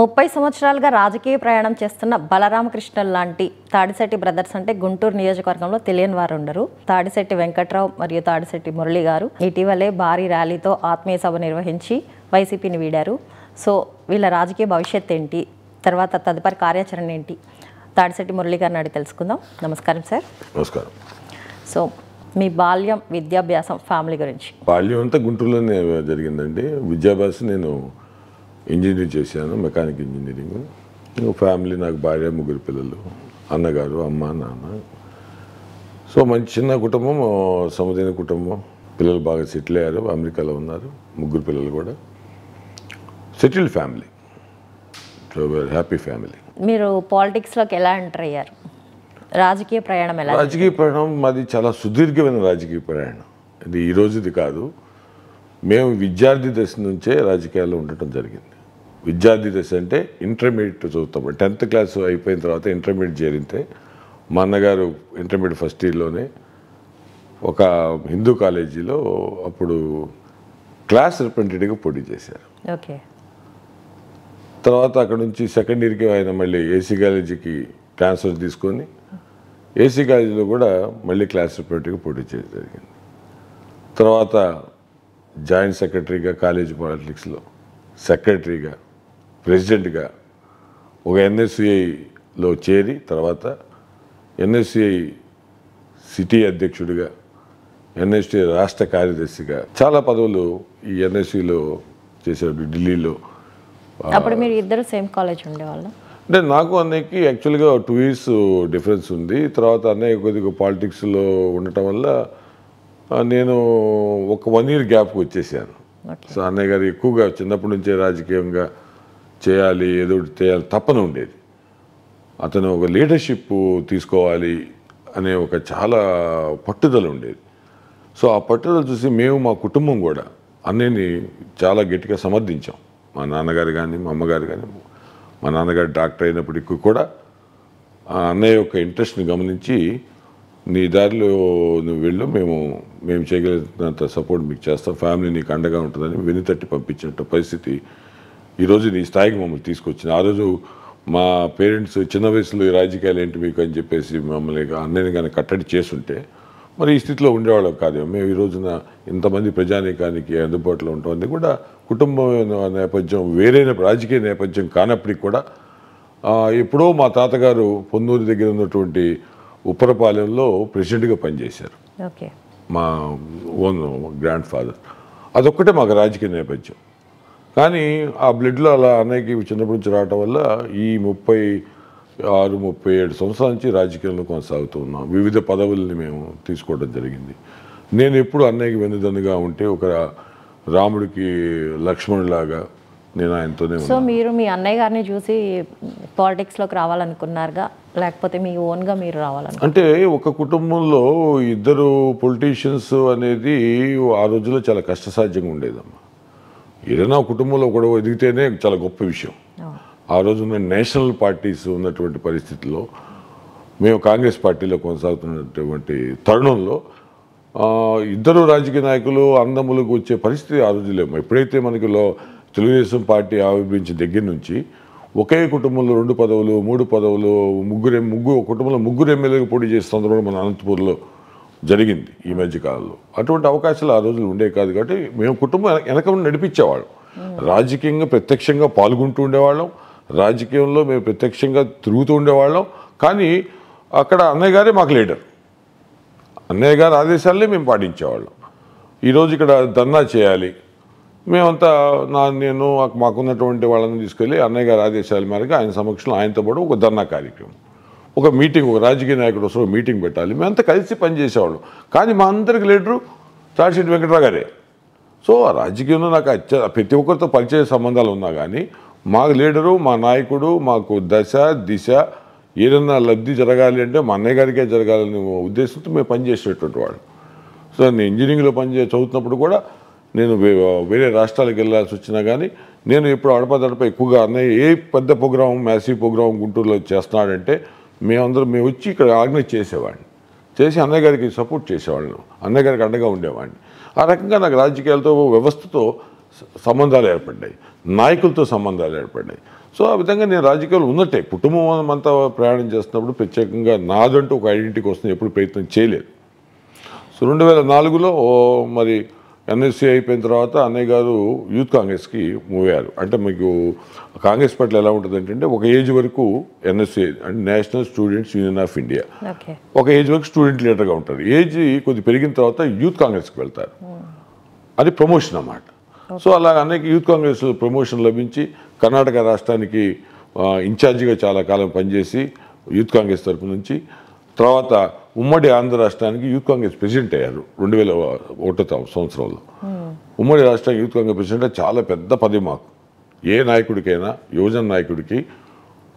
30 సంవత్సరాలుగా రాజకీయ ప్రయాణం చేస్తున్న బలరామకృష్ణ లాంటి తాడిశెట్టి బ్రదర్స్ అంటే గుంటూరు నియోజకవర్గంలో తెలియని వారు ఉండరు. తాడిశెట్టి వెంకట్రావు మరియు తాడిశెట్టి మురళి గారు ఇటీవలే భారీ ర్యాలీతో ఆత్మీయ సభ నిర్వహించి వైసీపీని వీడారు. సో వీళ్ళ రాజకీయ భవిష్యత్ ఏంటి, తర్వాత తదుపరి కార్యాచరణ ఏంటి, తాడిశెట్టి మురళి గారిని అడిగి తెలుసుకుందాం. నమస్కారం సార్. నమస్కారం. సో మీ బాల్యం, విద్యాభ్యాసం, ఫ్యామిలీ గురించి. బాల్యం అంతా గుంటూరులోనే జరిగిందండి. విద్యాభ్యాసం నేను ఇంజనీరింగ్ చేశాను, మెకానిక్ ఇంజనీరింగ్. ఫ్యామిలీ, నాకు భార్య, 3 పిల్లలు, అన్నగారు, అమ్మ, నాన్న. సో మంచి చిన్న కుటుంబం, సమదైన కుటుంబం. పిల్లలు బాగా సెటిల్ అయ్యారు, అమెరికాలో ఉన్నారు. 3 పిల్లలు కూడా settled family. So happy family. మీరు పాలిటిక్స్లోకి ఎలా ఎంటర్ అయ్యారు? రాజకీయ ప్రయాణం ఎలా? రాజకీయ ప్రయాణం మాది చాలా సుదీర్ఘమైన రాజకీయ ప్రయాణం. ఇది ఈ రోజుది కాదు. మేము విద్యార్థి దశ నుంచే రాజకీయాల్లో ఉండటం జరిగింది. విద్యార్థి దశ అంటే ఇంటర్మీడియట్ చదువుతాం. 10th క్లాస్ అయిపోయిన తర్వాత ఇంటర్మీడియట్ చేరితే మా అన్నగారు ఇంటర్మీడియట్ ఫస్ట్ ఇయర్లోనే ఒక హిందూ కాలేజీలో అప్పుడు క్లాస్ రిప్రజెంటేటివ్గా పోటీ చేశారు. ఓకే. తర్వాత అక్కడ నుంచి సెకండ్ ఇయర్కి ఆయన మళ్ళీ ఏసీ కాలేజీకి ట్రాన్స్ఫర్ తీసుకొని ఏసీ కాలేజీలో కూడా మళ్ళీ క్లాస్ రిప్రజెంటేటివ్గా పోటీ చేయడం జరిగింది. తర్వాత జాయింట్ సెక్రటరీగా, కాలేజీ పాలిటిక్స్లో సెక్రటరీగా, ప్రెసిడెంట్గా, ఒక ఎన్ఎస్యుఐలో చేరి తర్వాత ఎన్ఎస్యుఐ సిటీ అధ్యక్షుడిగా, ఎన్ఎస్యుఐ రాష్ట్ర కార్యదర్శిగా చాలా పదవులు ఈ ఎన్ఎస్యులో చేశాడు ఢిల్లీలో. అప్పుడు మీరు ఇద్దరు సేమ్ కాలేజ్ ఉండేవాళ్ళు? అంటే నాకు అన్నయ్యకి యాక్చువల్గా 2 years డిఫరెన్స్ ఉంది. తర్వాత అన్నయ్య కొద్దిగా పాలిటిక్స్లో ఉండటం వల్ల నేను ఒక 1 year గ్యాప్కి వచ్చేసాను. సో అన్నయ్య గారు ఎక్కువగా చిన్నప్పటి నుంచే రాజకీయంగా చేయాలి, ఏదో చేయాలి తపన ఉండేది. అతను ఒక లీడర్షిప్ తీసుకోవాలి అనే ఒక చాలా పట్టుదల ఉండేది. సో ఆ పట్టుదల చూసి మేము, మా కుటుంబం కూడా అన్నయ్యని చాలా గట్టిగా సమర్థించాం. మా నాన్నగారు కానీ, మా అమ్మగారు కానీ. మా నాన్నగారు డాక్టర్ అయినప్పటికీ కూడా అన్నయ్య యొక్క ఇంట్రెస్ట్ని గమనించి, నీ దారిలో నువ్వు వెళ్ళు, మేము చేయగలిగినంత సపోర్ట్ మీకు చేస్తాం, ఫ్యామిలీ నీకు అండగా ఉంటుందని వెనుతట్టి పంపించినట్టు పరిస్థితి ఈరోజు నీ స్థాయికి మమ్మల్ని తీసుకొచ్చింది. ఆ రోజు మా పేరెంట్స్ చిన్న వయసులో ఈ రాజకీయాలు ఏంటి మీకు అని చెప్పేసి మమ్మల్ని అన్నయ్యని కానీ కట్టడి చేసుంటే మరి ఈ స్థితిలో ఉండేవాళ్ళం కాదు. మేము ఈ రోజున ఇంతమంది ప్రజానీకానికి అందుబాటులో ఉంటాం. అది కూడా కుటుంబం నేపథ్యం వేరే రాజకీయ నేపథ్యం కానప్పటికి కూడా ఎప్పుడో మా తాతగారు పొన్నూరు దగ్గర ఉన్నటువంటి ఉప్పరపాలెంలో ప్రెసిడెంట్గా పనిచేశారు. ఓకే. మా ఓన్ గ్రాండ్ ఫాదర్. అదొక్కటే మాకు రాజకీయ నేపథ్యం. కానీ ఆ బ్లడ్లో అలా అన్నయ్యకి చిన్నప్పటి నుంచి రావటం వల్ల ఈ 36-37 సంవత్సరాల నుంచి రాజకీయంలో కొనసాగుతూ ఉన్నాం. వివిధ పదవుల్ని మేము తీసుకోవడం జరిగింది. నేను ఎప్పుడు అన్నయ్యకి వెన్నుదన్నుగా ఉంటే ఒక రాముడికి లక్ష్మణులాగా నేను ఆయనతోనే. సో మీరు మీ అన్నయ్య గారిని చూసి పాలిటిక్స్లోకి రావాలనుకున్నారుగా, లేకపోతే మీ ఓన్గా మీరు రావాలనుకున్నారు? అంటే ఒక కుటుంబంలో 2 పొలిటీషియన్స్ అనేది ఆ రోజుల్లో చాలా కష్టసాధ్యంగా ఉండేదమ్మా. ఏదైనా కుటుంబంలో కూడా ఎదిగితేనే చాలా గొప్ప విషయం. ఆ రోజున నేషనల్ పార్టీస్ ఉన్నటువంటి పరిస్థితుల్లో మేము కాంగ్రెస్ పార్టీలో కొనసాగుతున్నటువంటి తరుణంలో 2 రాజకీయ నాయకులు అన్నదమ్ములకు వచ్చే పరిస్థితి ఆ రోజు లేము. ఎప్పుడైతే మనకి తెలుగుదేశం పార్టీ ఆవిర్భవించిన దగ్గర నుంచి ఒకే కుటుంబంలో 2 పదవులు, 3 పదవులు, కుటుంబంలో 3 ఎమ్మెల్యేలు పోటీ చేసే సందర్భంలో మన అనంతపూర్లో జరిగింది ఈ మధ్యకాలంలో. అటువంటి అవకాశాలు ఆ రోజులు ఉండేవి కాదు. కాబట్టి మేము కుటుంబం వెనక నడిపించేవాళ్ళం. రాజకీయంగా ప్రత్యక్షంగా పాల్గొంటూ ఉండేవాళ్ళం, రాజకీయంలో మేము ప్రత్యక్షంగా తిరుగుతూ ఉండేవాళ్ళం. కానీ అక్కడ అన్నయ్య గారే మాకు లీడర్. అన్నయ్య గారి ఆదేశాలనే మేము పాటించేవాళ్ళం. ఈరోజు ఇక్కడ ధర్నా చేయాలి, మేమంతా నేను మాకున్నటువంటి వాళ్ళని తీసుకెళ్ళి అన్నయ్య గారి ఆదేశాల మేరకు ఆయన సమక్షంలో ఆయనతో పాటు ఒక ధర్నా కార్యక్రమం, ఒక మీటింగ్, ఒక రాజకీయ నాయకుడు వస్తే మీటింగ్ పెట్టాలి. మేమంతా కలిసి పనిచేసేవాళ్ళం. కానీ మా అందరికి లీడరు తాడిశెట్టి వెంకట్రావు గారే. సో ఆ రాజకీయంలో నాకు ప్రతి ఒక్కరితో పరిచయ సంబంధాలు ఉన్నా కానీ మాకు లీడరు, మా నాయకుడు, మాకు దశ దిశ ఏదన్నా లబ్ధి జరగాలి అంటే మా అన్నయ్య గారికే జరగాలనే ఉద్దేశంతో మేము పనిచేసేటటువంటి వాళ్ళు. సో నేను ఇంజనీరింగ్లో చదువుతున్నప్పుడు కూడా నేను వేరే రాష్ట్రాలకు వెళ్ళాల్సి వచ్చినా కానీ నేను ఇప్పుడు అడపదడప ఎక్కువగా అన్నయ్య ఏ పెద్ద ప్రోగ్రాం, మ్యాసివ్ ప్రోగ్రాం గుంటూరులో చేస్తున్నాడంటే మేము వచ్చి ఇక్కడ ఆర్గనైజ్ చేసేవాడిని, చేసి అన్నయ్య గారికి సపోర్ట్ చేసేవాళ్ళను, అన్నయ్య గారికి అండగా ఉండేవాడిని. ఆ రకంగా నాకు రాజకీయాలతో, వ్యవస్థతో సంబంధాలు ఏర్పడ్డాయి, నాయకులతో సంబంధాలు ఏర్పడ్డాయి. సో ఆ విధంగా నేను రాజకీయాలు ఉన్నట్టే కుటుంబం అంతా ప్రయాణం చేస్తున్నప్పుడు ప్రత్యేకంగా నాదంటూ ఒక ఐడెంటిటీ కోసం ఎప్పుడు ప్రయత్నం చేయలేదు. సో 2004లో మరి ఎన్ఎస్సీ అయిపోయిన తర్వాత అన్నయ్య గారు యూత్ కాంగ్రెస్కి మూవ్ అయ్యారు. అంటే మీకు కాంగ్రెస్ పార్టీలో ఎలా ఉంటుంది అంటే ఒక ఏజ్ వరకు ఎన్ఎస్సీ అంటే national students union of India, ఒక ఏజ్ వరకు స్టూడెంట్ లీడర్గా ఉంటారు. ఏజ్ కొద్ది పెరిగిన తర్వాత యూత్ కాంగ్రెస్కి వెళ్తారు. అది ప్రమోషన్ అన్నమాట. సో అలా అన్నయ్యకి యూత్ కాంగ్రెస్ ప్రమోషన్ లభించి కర్ణాటక రాష్ట్రానికి ఇన్ఛార్జిగా చాలా కాలం పనిచేసి యూత్ కాంగ్రెస్ తరఫు నుంచి, తర్వాత ఉమ్మడి ఆంధ్ర రాష్ట్రానికి యూత్ కాంగ్రెస్ ప్రెసిడెంట్ అయ్యారు 2001 సంవత్సరంలో. ఉమ్మడి రాష్ట్రానికి యూత్ కాంగ్రెస్ ప్రెసిడెంట్ చాలా పెద్ద పదవి మాకు. ఏ నాయకుడికైనా, యువజన నాయకుడికి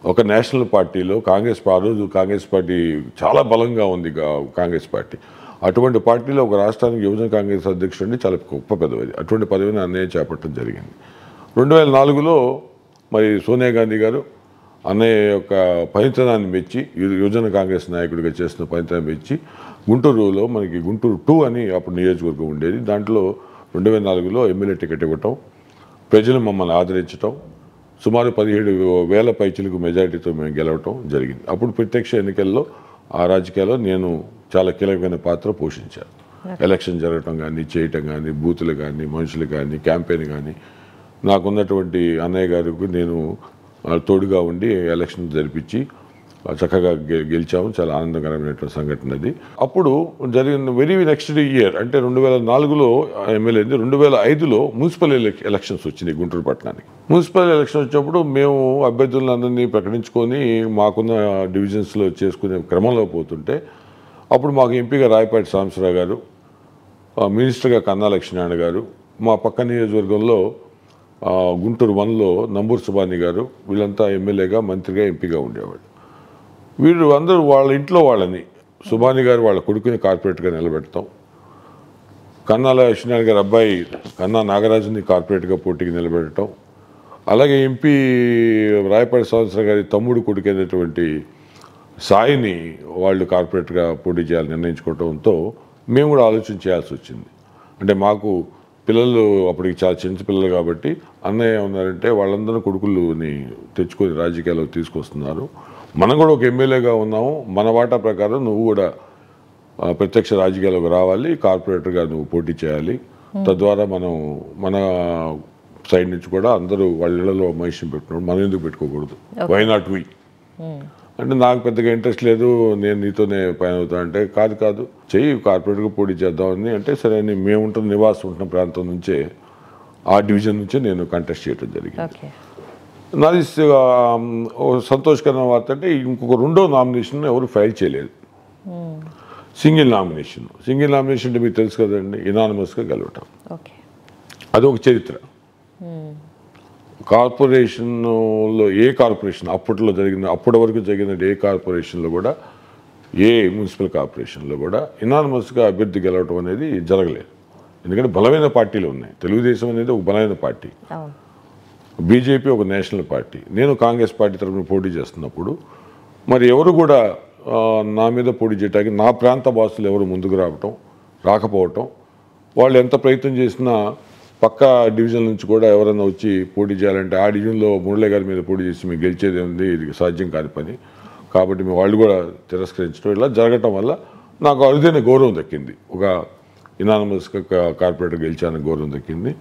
ఒక నేషనల్ పార్టీలో కాంగ్రెస్, ఆ రోజు కాంగ్రెస్ పార్టీ చాలా బలంగా ఉంది. కాంగ్రెస్ పార్టీ అటువంటి పార్టీలో ఒక రాష్ట్రానికి యువజన కాంగ్రెస్ అధ్యక్షుడు అంటే చాలా గొప్ప పదవి. అటువంటి పదవిని అన్నయ్య చేపట్టడం జరిగింది. 2004లో మరి సోనియా గాంధీ గారు అన్నయ్య యొక్క పనితనాన్ని మెచ్చి, యువజన కాంగ్రెస్ నాయకుడిగా చేసిన పనితనాన్ని మెచ్చి గుంటూరులో మనకి గుంటూరు 2 అని అప్పుడు నియోజకవర్గం ఉండేది. దాంట్లో 2004లో ఎమ్మెల్యే టికెట్ ఇవ్వటం, ప్రజలు మమ్మల్ని ఆదరించటం, సుమారు 17,000 పైచిలకు మెజారిటీతో మేము గెలవటం జరిగింది. అప్పుడు ప్రత్యక్ష ఎన్నికల్లో ఆ రాజకీయాల్లో నేను చాలా కీలకమైన పాత్ర పోషించాను. ఎలక్షన్ జరగటం కానీ, చేయటం కానీ, బూతులు కానీ, మనుషులు కానీ, క్యాంపెయిన్ కానీ, నాకున్నటువంటి అన్నయ్య గారికి నేను తోడుగా ఉండి ఎలక్షన్ జరిపించి చక్కగా గెలిచాము. చాలా ఆనందకరమైనటువంటి సంఘటన అది. అప్పుడు జరిగిన వెరీ నెక్స్ట్ ఇయర్ అంటే 2004లో ఎమ్మెల్యే అయింది. 2005లో మున్సిపల్ ఎలక్షన్స్ వచ్చింది గుంటూరు పట్టణానికి. మున్సిపల్ ఎలక్షన్ వచ్చినప్పుడు మేము అభ్యర్థులందరినీ ప్రకటించుకొని మాకున్న డివిజన్స్లో చేసుకునే క్రమంలో పోతుంటే అప్పుడు మాకు ఎంపీగా రాయపాటి సాంబశివరావు గారు, మినిస్టర్గా కన్నా లక్ష్మీనారాయణ గారు, మా పక్క నియోజకవర్గంలో గుంటూరు 1లో నంబూరు సుబాని గారు, వీళ్ళంతా ఎమ్మెల్యేగా, మంత్రిగా, ఎంపీగా ఉండేవాళ్ళు. వీళ్ళు అందరూ వాళ్ళ ఇంట్లో వాళ్ళని, సుబాని గారు వాళ్ళ కొడుకుని కార్పొరేట్గా నిలబెడతాం, కన్నా లక్ష్మీనారాయణ గారి అబ్బాయి కన్నా నాగరాజుని కార్పొరేట్గా పోటీకి నిలబెట్టడం, అలాగే ఎంపీ రాయపాటి సాంబశివరావు గారి తమ్ముడు కొడుకైనటువంటి సాయిని వాళ్ళు కార్పొరేట్గా పోటీ చేయాలని నిర్ణయించుకోవడంతో మేము కూడా ఆలోచన చేయాల్సి వచ్చింది. అంటే మాకు పిల్లలు అప్పటికి చాలా చిన్న పిల్లలు కాబట్టి అన్నయ్య ఉన్నారంటే వాళ్ళందరూ కొడుకులని తెచ్చుకొని రాజకీయాల్లో తీసుకొస్తున్నారు, మనం కూడా ఒక ఎమ్మెల్యేగా ఉన్నాము, మన వాటా ప్రకారం నువ్వు కూడా ప్రత్యక్ష రాజకీయాల్లోకి రావాలి, కార్పొరేటర్గా నువ్వు పోటీ చేయాలి, తద్వారా మనం మన సైడ్ నుంచి కూడా అందరూ వాళ్ళ ఇళ్లలో మనిషిని పెట్టుకున్నాడు, మనం ఎందుకు పెట్టుకోకూడదు, వై నాట్ వి అంటే నాకు పెద్దగా ఇంట్రెస్ట్ లేదు, నేను నీతోనే పైన అవుతా అంటే కాదు చెయ్యి, కార్పొరేట్గా పోటీ చేద్దామని అంటే సరే అని మేము ఉంటున్న నివాసం ఉంటున్న ప్రాంతం నుంచే ఆ డివిజన్ నుంచే నేను కంటెస్ట్ చేయడం జరిగింది. నాది సంతోషకరమైన వార్త అంటే ఇంకొక 2వ నామినేషన్ ఎవరు ఫైల్ చేయలేదు. సింగిల్ నామినేషన్ అంటే మీకు తెలుసు కదండి, ఇనానిమస్గా గెలవటం, అది ఒక చరిత్ర. కార్పొరేషన్లో ఏ కార్పొరేషన్ అప్పటి వరకు జరిగిన ఏ కార్పొరేషన్లో కూడా, ఏ మున్సిపల్ కార్పొరేషన్లో కూడా ఇనానిమస్గా అభ్యర్థి గెలవటం అనేది జరగలేదు. ఎందుకంటే బలమైన పార్టీలు ఉన్నాయి. తెలుగుదేశం అనేది ఒక బలమైన పార్టీ, బీజేపీ ఒక నేషనల్ పార్టీ, నేను కాంగ్రెస్ పార్టీ తరఫున పోటీ చేస్తున్నప్పుడు మరి ఎవరు కూడా నా మీద పోటీ చేయడానికి నా ప్రాంత భాషలు ఎవరు ముందుకు రాకపోవటం, వాళ్ళు ఎంత ప్రయత్నం చేసినా పక్క డివిజన్ నుంచి కూడా ఎవరైనా వచ్చి పోటీ చేయాలంటే ఆ డివిజన్లో మురళీ గారి మీద పోటీ చేసి మేము గెలిచేది ఉంది, ఇది సాధ్యం కాని పని కాబట్టి మేము వాళ్ళు కూడా తిరస్కరించడం, ఇలా జరగటం వల్ల నాకు అరుదైన గౌరవం దక్కింది. ఒక ఇనానిమస్గా కార్పొరేటర్ గెలిచాన గౌరవం దక్కింది.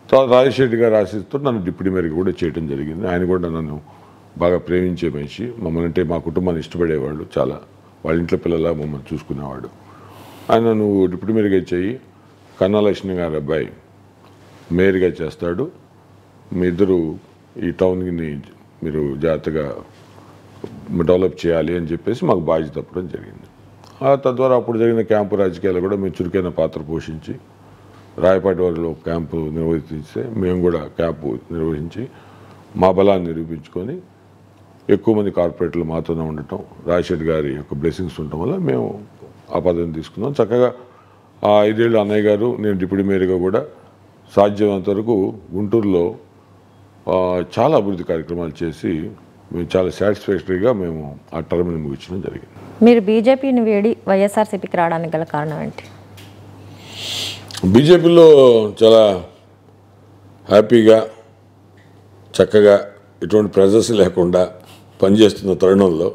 తర్వాత రాజేష్ రెడ్డి గారు ఆశిస్తూ నన్ను డిప్యూటీ మేయర్గా కూడా చేయడం జరిగింది. ఆయన కూడా నన్ను బాగా ప్రేమించే మనిషి, మమ్మల్ని అంటే మా కుటుంబాన్ని ఇష్టపడేవాళ్ళు, చాలా వాళ్ళ ఇంట్లో పిల్లలా మమ్మల్ని చూసుకునేవాడు. ఆయన నువ్వు డిప్యూటీ మేయర్గా చేయి, కన్నా లక్ష్మి గారి అబ్బాయి మేయర్గా చేస్తాడు, మీ ఇద్దరు ఈ టౌన్ని మీరు జాగ్రత్తగా డెవలప్ చేయాలి అని చెప్పేసి మాకు బాధ్యత తప్పడం జరిగింది. తద్వారా అప్పుడు జరిగిన క్యాంపు రాజకీయాలు కూడా మేము చురుకైన పాత్ర పోషించి రాయపాటి వారిలో క్యాంపు నిర్వహిస్తే మేము కూడా క్యాంపు నిర్వహించి మా బలాన్ని నిరూపించుకొని ఎక్కువ మంది కార్పొరేటర్లు మాతోనే ఉండటం, రాజశేఖర్ గారి యొక్క బ్లెస్సింగ్స్ ఉండటం వల్ల మేము ఆ పదవిని తీసుకున్నాం. చక్కగా ఆ 5 ఏళ్ళు అన్నయ్య గారు, నేను డిప్యూటీ మేయర్గా కూడా సాధ్యమైనంత వరకు గుంటూరులో చాలా అభివృద్ధి కార్యక్రమాలు చేసి మేము చాలా సాటిస్ఫాక్టరీగా మేము ఆ టర్మ్ని ముగించడం జరిగింది. మీరు బీజేపీని వేడి వైఎస్ఆర్సీపీకి రావడానికి గల కారణం ఏంటి? బీజేపీలో చాలా హ్యాపీగా చక్కగా ఎటువంటి ప్రెజర్స్ లేకుండా పనిచేస్తున్న తరుణంలో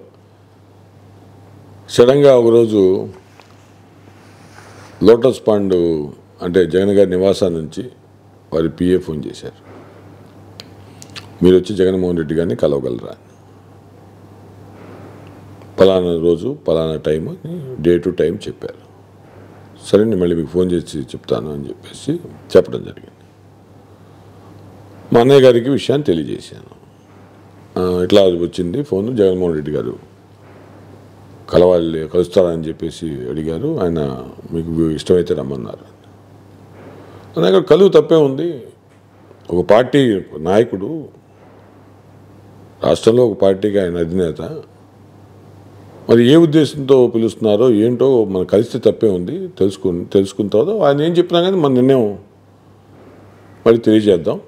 సడన్గా ఒకరోజు లోటస్ పాండ్ అంటే జగన్ గారి నివాసం నుంచి వారి పిఏ ఫోన్ చేశారు, మీరు వచ్చి జగన్మోహన్ రెడ్డి గారిని కలవగలరా, పలానా రోజు పలానా టైం అని డే టు టైం చెప్పారు. సరే నేను మళ్ళీ మీకు ఫోన్ చేసి చెప్తాను అని చెప్పేసి చెప్పడం జరిగింది. మా అన్నయ్య గారికి విషయాన్ని తెలియజేశాను. ఇట్లా వచ్చింది ఫోన్, జగన్మోహన్ రెడ్డి గారు కలుస్తారని చెప్పేసి అడిగారు, ఆయన మీకు ఇష్టమైతే రమ్మన్నారు. అన్నయ్య గారు కలువు తప్పే ఉంది, ఒక పార్టీ నాయకుడు, రాష్ట్రంలో ఒక పార్టీకి ఆయన అధినేత, మరి ఏ ఉద్దేశంతో పిలుస్తున్నారో ఏంటో మనం కలిస్తే తప్పే ఉంది, తెలుసుకున్న తర్వాత ఆయన ఏం చెప్పినా కానీ మన నిర్ణయం మరి తెలియజేద్దాం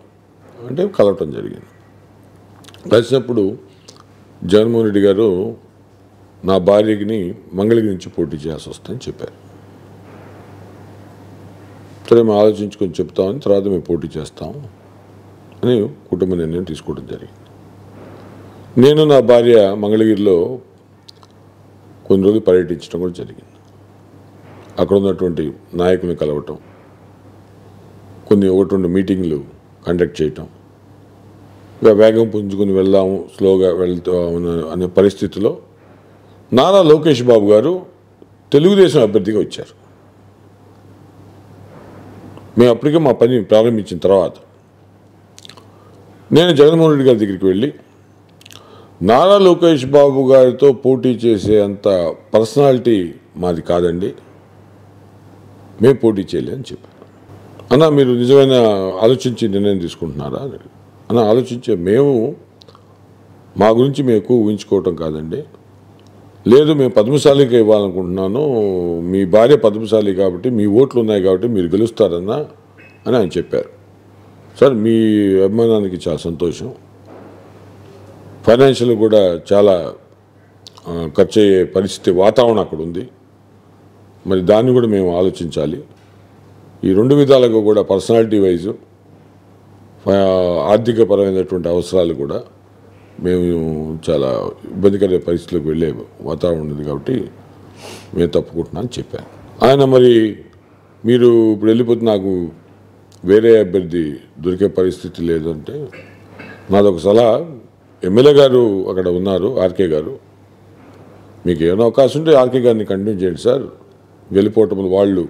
అంటే కలవటం జరిగింది. కలిసినప్పుడు జగన్మోహన్ రెడ్డి గారు నా భార్యని మంగళగిరి నుంచి పోటీ చేయాల్సి వస్తుందని చెప్పారు. సరే మేము ఆలోచించుకొని చెప్తామని, తర్వాత మేము పోటీ చేస్తాం అని కుటుంబ నిర్ణయం తీసుకోవడం జరిగింది. నేను నా భార్య మంగళగిరిలో కొన్ని రోజులు పర్యటించడం కూడా జరిగింది. అక్కడ ఉన్నటువంటి నాయకులను కలవటం, ఒకటి రెండు మీటింగ్లు కండక్ట్ చేయటం, ఇక వేగం పుంజుకొని వెళ్దాము, స్లోగా వెళ్తాము అనే పరిస్థితిలో నారా లోకేష్ బాబు గారు తెలుగుదేశం అభ్యర్థిగా వచ్చారు. మేము అప్పటికే మా పని ప్రారంభించిన తర్వాత నేను జగన్మోహన్ రెడ్డి గారి దగ్గరికి వెళ్ళి, నారా లోకేష్ బాబు గారితో పోటీ చేసే అంత పర్సనాలిటీ మాది కాదండి, మేము పోటీ చేయలేదని చెప్పాను. అన్న మీరు నిజమైన ఆలోచించి నిర్ణయం తీసుకుంటున్నారా అన్న? ఆలోచించే మేము మా గురించి మేము ఎక్కువ ఊహించుకోవటం కాదండి, లేదు మేము పద్మశాలికి ఇవ్వాలనుకుంటున్నాను, మీ భార్య పద్మశాలి కాబట్టి మీ ఓట్లు ఉన్నాయి కాబట్టి మీరు గెలుస్తారన్నా అని ఆయన చెప్పారు. సార్ మీ అభిమానానికి చాలా సంతోషం, ఫైనాన్షియల్ కూడా చాలా ఖర్చు అయ్యే పరిస్థితి వాతావరణం అక్కడ ఉంది, మరి దాన్ని కూడా మేము ఆలోచించాలి. ఈ రెండు విధాలుగా కూడా పర్సనాలిటీ వైజు ఆర్థికపరమైనటువంటి అవసరాలు కూడా మేము చాలా ఇబ్బందికర పరిస్థితులకు వెళ్ళే వాతావరణం ఉంది కాబట్టి మేము తప్పుకుంటున్నాను అని చెప్పాను. ఆయన మరి మీరు ఇప్పుడు వెళ్ళిపోతే నాకు వేరే అభ్యర్థి దొరికే పరిస్థితి లేదంటే నాదొక సలహా, ఎమ్మెల్యే గారు అక్కడ ఉన్నారు, ఆర్కే గారు, మీకు ఏమైనా అవకాశం ఉంటే ఆర్కే గారిని కంటిన్యూ చేయండి సార్, వెళ్ళిపోవటం వాళ్ళు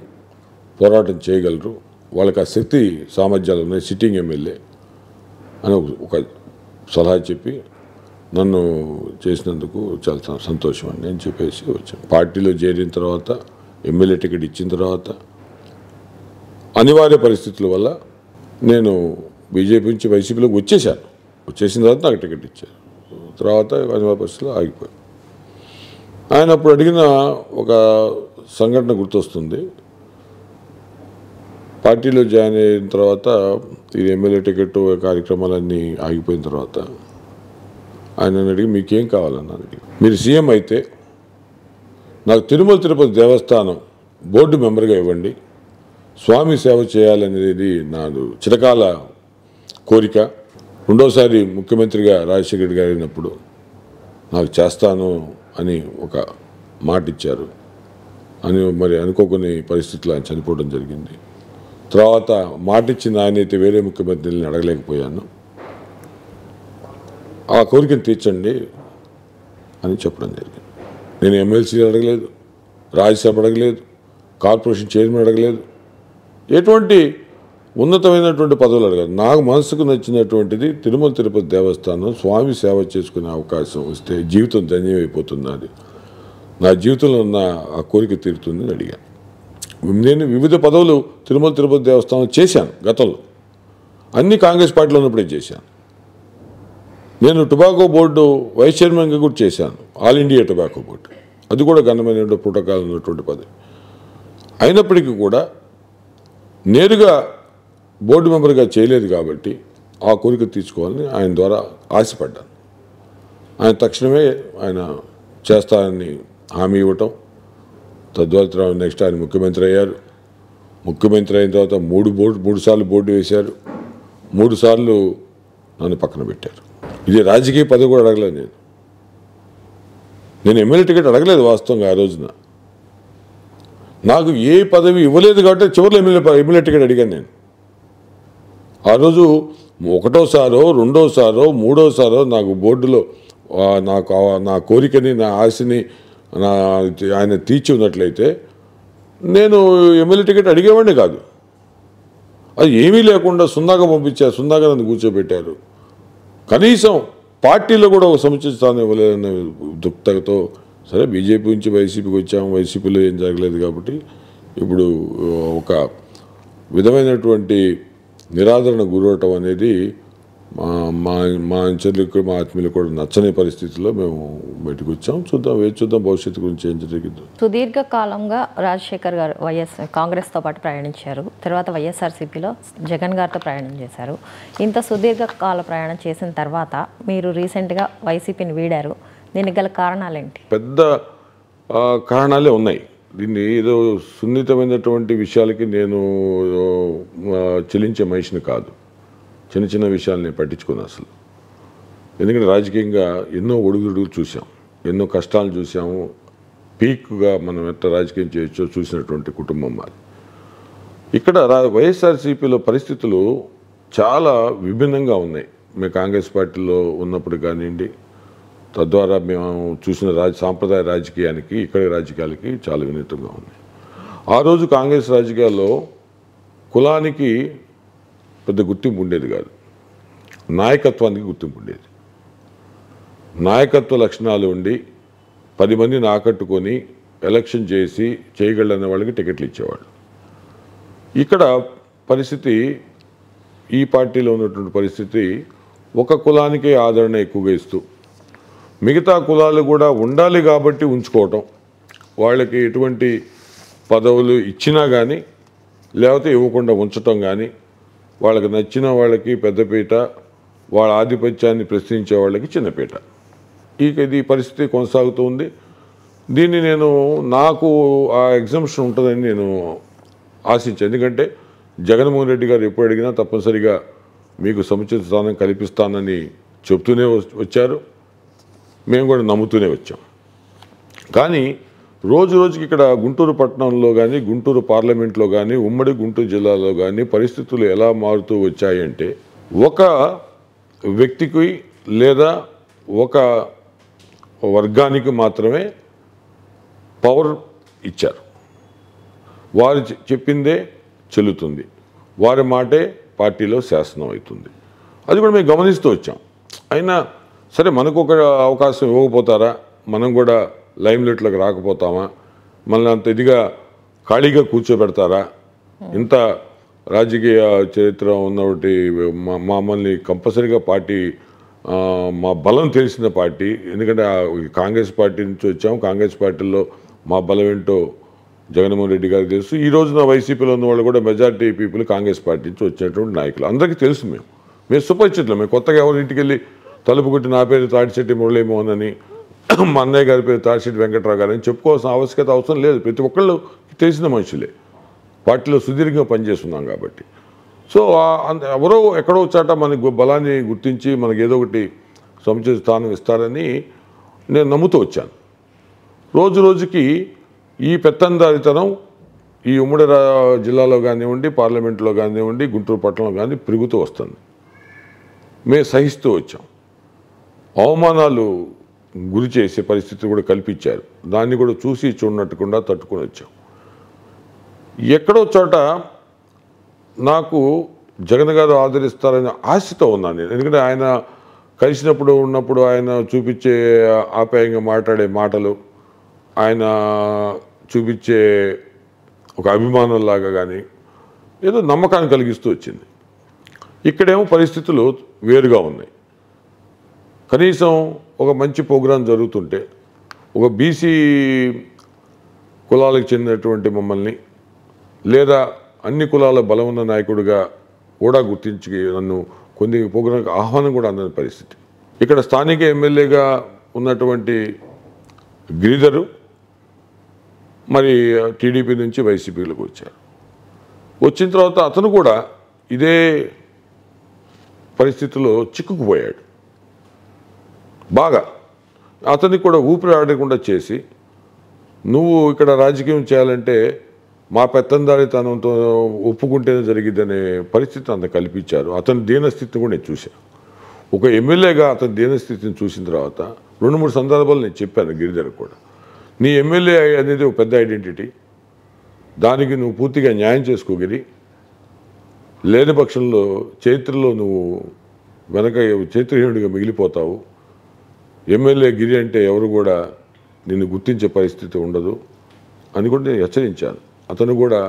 పోరాటం చేయగలరు, వాళ్ళకి ఆ శక్తి సామర్థ్యాలు ఉన్నాయి, సిట్టింగ్ ఎమ్మెల్యే అని ఒక సలహా చెప్పి నన్ను చేసినందుకు చాలా సంతోషం అండి అని చెప్పేసి వచ్చాను. పార్టీలో చేరిన తర్వాత, ఎమ్మెల్యే టికెట్ ఇచ్చిన తర్వాత అనివార్య పరిస్థితుల వల్ల నేను బీజేపీ నుంచి వైసీపీలోకి వచ్చేసాను. వచ్చేసిన తర్వాత నాకు టికెట్ ఇచ్చారు, తర్వాత అనివార్య పరిస్థితుల్లో ఆగిపోయాను. ఆయన అప్పుడు అడిగిన ఒక సంఘటన గుర్తొస్తుంది. పార్టీలో జాయిన్ అయిన తర్వాత ఈ ఎమ్మెల్యే టికెట్ కార్యక్రమాలన్నీ ఆగిపోయిన తర్వాత ఆయన అడిగి మీకేం కావాలన్నాను. మీరు సీఎం అయితే నాకు తిరుమల తిరుపతి దేవస్థానం బోర్డు మెంబర్గా ఇవ్వండి, స్వామి సేవ చేయాలనేది నాది చిరకాల కోరిక. రెండోసారి ముఖ్యమంత్రిగా రాజశేఖర రెడ్డి గారు అయినప్పుడు నాకు చేస్తాను అని ఒక మాట ఇచ్చారు అని మరి అనుకోకుని పరిస్థితుల్లో ఆయన చనిపోవడం జరిగింది. తర్వాత మాట ఇచ్చిన ఆయన అయితే వేరే ముఖ్యమంత్రిని అడగలేకపోయాను, ఆ కోరికను తీర్చండి అని చెప్పడం జరిగింది. నేను ఎమ్మెల్సీలు అడగలేదు, రాజ్యసభ అడగలేదు, కార్పొరేషన్ చైర్మన్ అడగలేదు, ఎటువంటి ఉన్నతమైనటువంటి పదవులు అడగలేదు. నాకు మనసుకు నచ్చినటువంటిది తిరుమల తిరుపతి దేవస్థానం స్వామి సేవ చేసుకునే అవకాశం వస్తే జీవితం ధన్యమైపోతున్నది, నా జీవితంలో ఉన్న ఆ కోరిక తీరుతుందని అడిగాను. నేను వివిధ పదవులు తిరుమల తిరుపతి దేవస్థానం చేశాను గతంలో, అన్ని కాంగ్రెస్ పార్టీలో ఉన్నప్పుడే చేశాను. నేను టొబాకో బోర్డు వైస్ చైర్మన్గా కూడా చేశాను, ఆల్ ఇండియా టొబాకో బోర్డు, అది కూడా ఘనమైన ప్రోటోకాల్ ఉన్నటువంటి పదవి. అయినప్పటికీ కూడా నేరుగా బోర్డు మెంబర్గా చేయలేదు కాబట్టి ఆ కోరిక తీర్చుకోవాలని ఆయన ద్వారా ఆశపడ్డాను. ఆయన తక్షణమే ఆయన చేస్తానని హామీ ఇవ్వటం, తద్వారా నెక్స్ట్ ఆయన ముఖ్యమంత్రి అయ్యారు. ముఖ్యమంత్రి అయిన తర్వాత మూడు సార్లు బోర్డు వేశారు, 3 సార్లు నన్ను పక్కన పెట్టారు. ఇది రాజకీయ పదవి కూడా అడగలేదు నేను ఎమ్మెల్యే టికెట్ అడగలేదు వాస్తవంగా ఆ రోజున. నాకు ఏ పదవి ఇవ్వలేదు కాబట్టి చివరిలో ఎమ్మెల్యే టికెట్ అడిగాను నేను. ఆ రోజు ఒకటోసారో రెండోసారో మూడోసారో నాకు బోర్డులో నాకు నా కోరికని నా ఆశని ఆయన తీర్చి ఉన్నట్లయితే నేను ఎమ్మెల్యే టికెట్ అడిగేవాడిని కాదు. అది ఏమీ లేకుండా సున్నాగా పంపించారు, సున్నాగా నన్ను కూర్చోబెట్టారు. కనీసం పార్టీలో కూడా ఒక సముచిత స్థానం ఇవ్వలేదన్న దుఃఖతో సరే బీజేపీ నుంచి వైసీపీకి వచ్చాము, వైసీపీలో ఏం జరగలేదు కాబట్టి ఇప్పుడు ఒక విధమైనటువంటి నిరాదరణ గురవటం అనేది మా అంచెలకు మా ఆత్మీయులకు కూడా నచ్చని పరిస్థితుల్లో మేము బయటకు వచ్చాం. చూద్దాం భవిష్యత్తు గురించి ఏం జరిగింది. సుదీర్ఘకాలంగా రాజశేఖర్ గారు కాంగ్రెస్తో పాటు ప్రయాణించారు. తర్వాత వైఎస్ఆర్సీపీలో జగన్ గారితో ప్రయాణం చేశారు. ఇంత సుదీర్ఘకాల ప్రయాణం చేసిన తర్వాత మీరు రీసెంట్గా వైసీపీని వీడారు. దీనికి గల కారణాలేంటి? పెద్ద కారణాలే ఉన్నాయి. దీన్ని ఏదో సున్నితమైనటువంటి విషయాలకి నేను చెల్లించే మనిషిని కాదు. చిన్న చిన్న విషయాలు నేను పట్టించుకున్నాను అసలు. ఎందుకంటే రాజకీయంగా ఎన్నో ఒడుగుడుగులు చూసాం, ఎన్నో కష్టాలు చూసాము. పీక్గా మనం ఎంత రాజకీయం చేయొచ్చో చూసినటువంటి కుటుంబం మాది. ఇక్కడ వైఎస్ఆర్సీపీలో పరిస్థితులు చాలా విభిన్నంగా ఉన్నాయి. మేము కాంగ్రెస్ పార్టీలో ఉన్నప్పుడు కానివ్వండి, తద్వారా మేము చూసిన సాంప్రదాయ రాజకీయానికి ఇక్కడి రాజకీయాలకి చాలా వినూత్నంగా ఉన్నాయి. ఆ రోజు కాంగ్రెస్ రాజకీయాల్లో కులానికి పెద్ద గుర్తింపు ఉండేది కాదు, నాయకత్వానికి గుర్తింపు ఉండేది. నాయకత్వ లక్షణాలు ఉండి 10 మందిని ఆకట్టుకొని ఎలక్షన్ చేసి చేయగలన్న వాళ్ళకి టికెట్లు ఇచ్చేవాళ్ళు. ఇక్కడ పరిస్థితి, ఈ పార్టీలో ఉన్నటువంటి పరిస్థితి, ఒక కులానికే ఆదరణ ఎక్కువగా ఇస్తూ మిగతా కులాలు కూడా ఉండాలి కాబట్టి ఉంచుకోవటం, వాళ్ళకి ఎటువంటి పదవులు ఇచ్చినా కానీ లేకపోతే ఇవ్వకుండా ఉంచటం కానీ, వాళ్ళకి నచ్చిన వాళ్ళకి పెద్దపీట, వాళ్ళ ఆధిపత్యాన్ని ప్రశ్నించే వాళ్ళకి చిన్నపీట. ఇది పరిస్థితి కొనసాగుతూ ఉంది. దీన్ని నాకు ఆ ఎగ్జంప్షన్ ఉంటుందని నేను ఆశించాను. ఎందుకంటే జగన్మోహన్ రెడ్డి గారు ఎప్పుడు అడిగినా తప్పనిసరిగా మీకు సముచిత స్థానం కల్పిస్తానని చెప్తూనే వచ్చారు, మేము కూడా నమ్ముతూనే వచ్చాం. కానీ రోజు రోజుకి ఇక్కడ గుంటూరు పట్టణంలో కానీ, గుంటూరు పార్లమెంట్లో కానీ, ఉమ్మడి గుంటూరు జిల్లాలో కానీ పరిస్థితులు ఎలా మారుతూ వచ్చాయంటే, ఒక వ్యక్తికి లేదా ఒక వర్గానికి మాత్రమే పవర్ ఇచ్చారు. వారు చెప్పిందే చెల్లుతుంది, వారి మాటే పార్టీలో శాసనం అవుతుంది. అది కూడా మేము గమనిస్తూ వచ్చాం. అయినా సరే మనకు ఒక అవకాశం ఇవ్వకపోతారా, మనం కూడా లైమ్లైట్లోకి రాకపోతామా, మనల్ని అంత ఇదిగా ఖాళీగా కూర్చోబెడతారా, ఇంత రాజకీయ చరిత్ర ఉన్నటువంటి మమ్మల్ని కంపల్సరీగా పార్టీ, మా బలం తెలిసిన పార్టీ, ఎందుకంటే కాంగ్రెస్ పార్టీ నుంచి వచ్చాము, కాంగ్రెస్ పార్టీలో మా బలం ఏంటో జగన్మోహన్ రెడ్డి గారికి తెలుసు. ఈ రోజున వైసీపీలో ఉన్న వాళ్ళు కూడా మెజారిటీ పీపుల్ కాంగ్రెస్ పార్టీ నుంచి వచ్చినటువంటి నాయకులు, అందరికీ తెలుసు. మేము సుపరిచితులు. మేము కొత్తగా ఎవరి ఇంటికి వెళ్ళి తలుపు కొట్టి నా పేరు తాడిశెట్టి మురళీమోహన్ అని, మా అన్నయ్య గారి పేరు తాడిశెట్టి వెంకట్రావు గారు అని చెప్పుకోవాల్సిన ఆవశ్యకత అవసరం లేదు. ప్రతి ఒక్కళ్ళు తెలిసిన మనుషులే, పార్టీలో సుదీర్ఘంగా పనిచేస్తున్నాం కాబట్టి. సో ఎవరో ఎక్కడో చాట మనకి బలాన్ని గుర్తించి మనకి ఏదో ఒకటి సముచిత స్థానం ఇస్తారని నేను నమ్ముతూ వచ్చాను. రోజు రోజుకి ఈ పెత్తందారితనం ఈ ఉమ్మడి జిల్లాలో కానివ్వండి, పార్లమెంట్లో కానివ్వండి, గుంటూరు పట్టణంలో కానీ పెరుగుతూ వస్తుంది. మేము సహిస్తూ వచ్చాం. అవమానాలు గురి చేసే పరిస్థితి కూడా కల్పించారు. దాన్ని కూడా చూసి చూడనట్టుకుండా తట్టుకొని వచ్చాం. ఎక్కడో చోట నాకు జగన్ గారు ఆదరిస్తారనే ఆశతో ఉన్నాను నేను. ఎందుకంటే ఆయన కలిసినప్పుడు ఉన్నప్పుడు ఆయన చూపించే ఆప్యాయంగా మాట్లాడే మాటలు, ఆయన చూపించే ఒక అభిమానంలాగా కానీ ఏదో నమ్మకాన్ని కలిగిస్తూ వచ్చింది. ఇక్కడేమో పరిస్థితులు వేరుగా ఉన్నాయి. కనీసం ఒక మంచి ప్రోగ్రాం జరుగుతుంటే ఒక బీసీ కులాలకు చెందినటువంటి మమ్మల్ని, లేదా అన్ని కులాల బలం ఉన్న నాయకుడిగా కూడా గుర్తించి నన్ను కొన్ని ప్రోగ్రాంకి ఆహ్వానం కూడా అందని పరిస్థితి. ఇక్కడ స్థానిక ఎమ్మెల్యేగా ఉన్నటువంటి గిరిధరు మరి టీడీపీ నుంచి వైసీపీలోకి వచ్చారు. వచ్చిన తర్వాత అతను కూడా ఇదే పరిస్థితిలో చిక్కుకుపోయాడు. బాగా అతనికి కూడా ఊపిరి ఆడకుండా చేసి, నువ్వు ఇక్కడ రాజకీయం చేయాలంటే మా పెత్తందారితనంతో ఒప్పుకుంటేనే జరిగిద్దనే పరిస్థితి అంత కల్పించారు. అతని దీనస్థితిని కూడా నేను చూశాను. ఒక ఎమ్మెల్యేగా అతని దీనస్థితిని చూసిన తర్వాత 2-3 సందర్భాలు నేను చెప్పాను గిరిధర్ కూడా. నీ ఎమ్మెల్యే అనేది ఒక పెద్ద ఐడెంటిటీ, దానికి నువ్వు పూర్తిగా న్యాయం చేసుకోగిరి. లేని పక్షంలో చరిత్రలో నువ్వు వెనక చరిత్రహీనుడిగా మిగిలిపోతావు. ఎమ్మెల్యే గిరి అంటే ఎవరు కూడా నిన్ను గుర్తించే పరిస్థితి ఉండదు అని కూడా నేను హెచ్చరించాను. అతను కూడా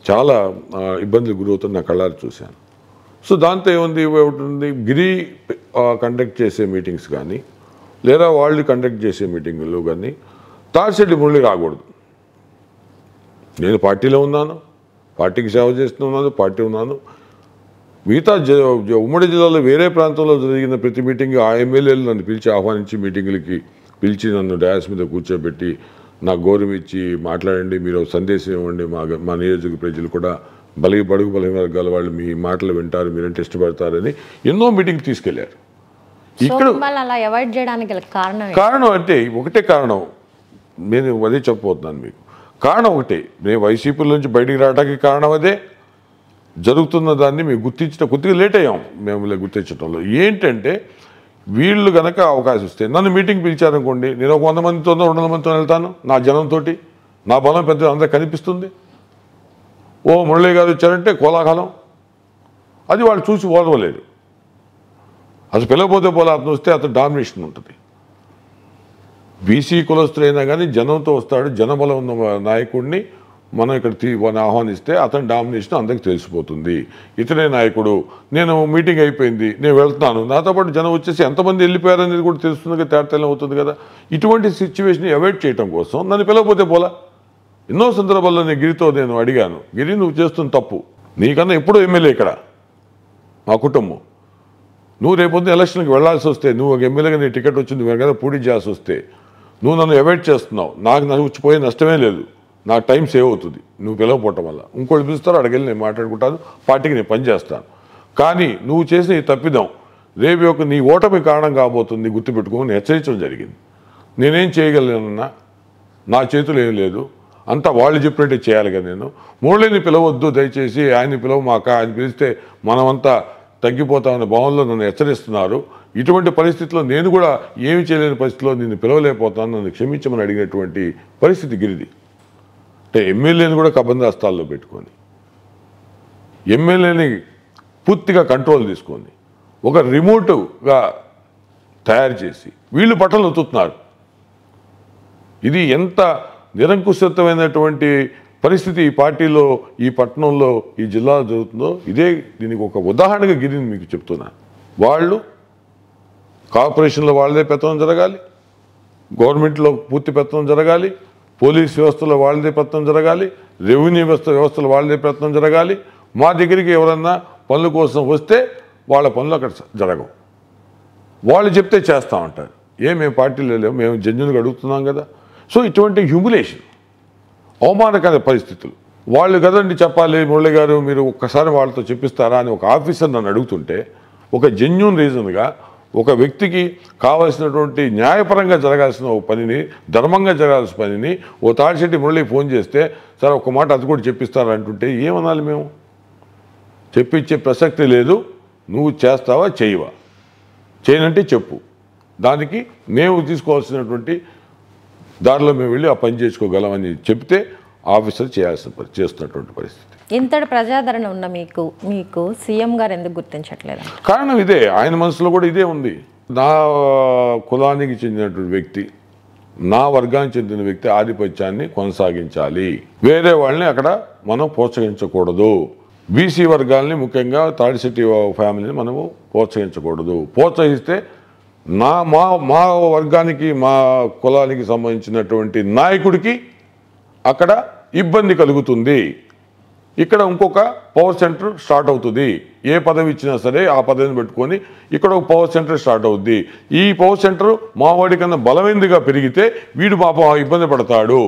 చాలా ఇబ్బందులు గురవుతున్న నా కళ్ళారు చూశాను. సో దాంతో ఏముంది, గిరి కండక్ట్ చేసే మీటింగ్స్ కానీ లేదా వాళ్ళు కండక్ట్ చేసే మీటింగుల్లో కానీ తాడిశెట్టి మురళి రాకూడదు. నేను పార్టీలో ఉన్నాను, పార్టీకి సేవ చేస్తున్నాను, పార్టీ ఉన్నాను. మిగతా ఉమ్మడి జిల్లాలో వేరే ప్రాంతంలో జరిగిన ప్రతి మీటింగ్ ఆ ఎమ్మెల్యేలు నన్ను పిలిచి ఆహ్వానించి మీటింగులకి పిలిచి నన్ను డాయస్ మీద కూర్చోబెట్టి నాకు గౌరవం ఇచ్చి మాట్లాడండి, మీరు సందేశం ఇవ్వండి, మా నియోజక ప్రజలు కూడా బడుగు బలహీన వర్గాల వాళ్ళు మీ మాటలు వింటారు, మీరంటే ఇష్టపడతారని ఎన్నో మీటింగ్ తీసుకెళ్లారు. ఇక్కడ అలా అవాయిడ్ చేయడానికి కారణం అంటే ఒకటే కారణం, నేను అదే చెప్పబోతున్నాను మీకు. కారణం ఒకటే, నేను వైసీపీ నుంచి బయటికి రావడానికి కారణం అదే. జరుగుతున్న దాన్ని మేము గుర్తించడం కొద్దిగా లేట్ అయ్యాం మేము గుర్తించడంలో. ఏంటంటే వీళ్ళు కనుక అవకాశం ఇస్తే, నన్ను మీటింగ్ పిలిచారనుకోండి, నేను ఒక 100 మందితో 200 మందితో వెళ్తాను, నా జనంతో, నా బలం పెద్ద అందరూ కనిపిస్తుంది. ఓ మురళీ గారు వచ్చారంటే కోలాహలం, అది వాళ్ళు చూసి ఓడవలేరు. అసలు పిలవపోతే పోలే, అతను వస్తే అతను డామినేషన్ ఉంటుంది. బీసీ కులస్తులైనా కానీ జనంతో వస్తాడు, జనబలం ఉన్న నాయకుడిని మనం ఇక్కడ ఆహ్వానిస్తే అతని డామినేషన్ అందరికి తెలిసిపోతుంది. ఇతనే నాయకుడు, నేను మీటింగ్ అయిపోయింది, నేను వెళ్తున్నాను, నాతో పాటు జనం వచ్చేసి ఎంతమంది వెళ్ళిపోయారనేది కూడా తెలుస్తుంది, తేటతెల్లం అవుతుంది కదా. ఇటువంటి సిచ్యువేషన్ అవాయిడ్ చేయడం కోసం నన్ను పిలవపోతే పోలా. ఎన్నో సందర్భాల్లో నేను గిరితో నేను అడిగాను, గిరి నువ్వు చేస్తున్న తప్పు, నీకన్నా ఎప్పుడూ ఎమ్మెల్యే ఇక్కడ మా కుటుంబం, నువ్వు రేపొద్దున ఎలక్షన్కి వెళ్ళాల్సి వస్తే, నువ్వు ఒక ఎమ్మెల్యేగా నీ టికెట్ వచ్చి నువ్వు కదా పూడి చేయాల్సి వస్తే నువ్వు నన్ను అవాయిడ్ చేస్తున్నావు. నాకు వచ్చిపోయే నష్టమే లేదు, నాకు టైం సేవ్ అవుతుంది నువ్వు పిలవపోవటం వల్ల. ఇంకోటి పిలుస్తారు, అడగెళ్ళి నేను మాట్లాడుకుంటాను, పార్టీకి నేను పనిచేస్తాను. కానీ నువ్వు చేసిన ఈ తప్పిదం రేపు నీ ఓటమి కారణం కాబోతుంది, గుర్తుపెట్టుకోని హెచ్చరించడం జరిగింది. నేనేం చేయగలనన్నా, నా చేతులు ఏం లేదు, అంతా వాళ్ళు చెప్పినట్టే చేయాలి కదా. నేను మురళిని పిలవద్దు దయచేసి, ఆయన్ని పిలవమాక, ఆయన పిలిస్తే మనమంతా తగ్గిపోతామనే భావనలో నన్ను హెచ్చరిస్తున్నారు. ఇటువంటి పరిస్థితిలో నేను కూడా ఏమి చేయలేని పరిస్థితిలో నిన్ను పిలవలేకపోతాను, నన్ను క్షమించమని అడిగినటువంటి పరిస్థితి గిరిది. అంటే ఎమ్మెల్యేని కూడా కబంధాస్తాల్లో పెట్టుకొని, ఎమ్మెల్యేని పూర్తిగా కంట్రోల్ తీసుకొని, ఒక రిమోట్గా తయారు చేసి వీళ్ళు పట్టణలు ఒత్తుతున్నారు. ఇది ఎంత నిరంకుశమైనటువంటి పరిస్థితి ఈ పార్టీలో, ఈ పట్టణంలో, ఈ జిల్లాలో జరుగుతుందో దీనికి ఒక ఉదాహరణగా గిరిని మీకు చెప్తున్నాను. వాళ్ళు కార్పొరేషన్లో వాళ్ళదే పెత్తనం జరగాలి, గవర్నమెంట్లో పూర్తి పెత్తనం జరగాలి, పోలీస్ వ్యవస్థలో వాళ్ళదే పెత్తనం జరగాలి, రెవెన్యూ వ్యవస్థలో వాళ్ళదే పెత్తనం జరగాలి. మా దగ్గరికి ఎవరన్నా పనుల కోసం వస్తే వాళ్ళ పనులు అక్కడ జరగవు, వాళ్ళు చెప్తే చేస్తామంటారు. మేము పార్టీలో లేవు, మేము జడ్జిని అడుగుతున్నాం కదా. సో ఇటువంటి హ్యూమిలేషన్, అవమానకర పరిస్థితులు. వాళ్ళు కదండి చెప్పాలి, మురళి గారు మీరు ఒక్కసారి వాళ్ళతో చెప్పిస్తారా అని ఒక ఆఫీసర్ నన్ను అడుగుతుంటే, ఒక జెన్యూన్ రీజన్గా ఒక వ్యక్తికి కావాల్సినటువంటి న్యాయపరంగా జరగాల్సిన ఒక పనిని, ధర్మంగా జరగాల్సిన పనిని ఓ తాడిశెట్టి మురళి ఫోన్ చేస్తే, సార్ ఒక్క మాట అది కూడా చెప్పిస్తారంటుంటే ఏమనాలి? మేము చెప్పించే ప్రసక్తి లేదు. నువ్వు చేస్తావా చేయవా, చేయనంటే చెప్పు, దానికి మేము తీసుకోవాల్సినటువంటి దారిలో మేము వెళ్ళి ఆ పని చేసుకోగలమని చెప్తే ఆఫీసర్ చేస్తున్నటువంటి పరిస్థితి. ఇంతటి ప్రజాదరణ ఉన్న మీకు సీఎం గారు ఎందుకు గుర్తించట్లేదు? కారణం ఇదే, ఆయన మనసులో కూడా ఇదే ఉంది. నా కులానికి చెందినటువంటి వ్యక్తి, నా వర్గానికి చెందిన వ్యక్తి ఆధిపత్యాన్ని కొనసాగించాలి, వేరే వాళ్ళని అక్కడ మనం ప్రోత్సహించకూడదు. బీసీ వర్గాల్ని, ముఖ్యంగా తాడిశెట్టి ఫ్యామిలీని మనము ప్రోత్సహించకూడదు. ప్రోత్సహిస్తే మా వర్గానికి, మా కులానికి సంబంధించినటువంటి నాయకుడికి అక్కడ ఇబ్బంది కలుగుతుంది. ఇక్కడ ఇంకొక పవర్ సెంటర్ స్టార్ట్ అవుతుంది. ఏ పదవి ఇచ్చినా సరే ఆ పదవిని పెట్టుకొని ఇక్కడ ఒక పవర్ సెంటర్ స్టార్ట్ అవుద్ది. ఈ పవర్ సెంటర్ మావాడి కన్నా బలమైనదిగా పెరిగితే వీడు పాపం ఇబ్బంది పడతాడు,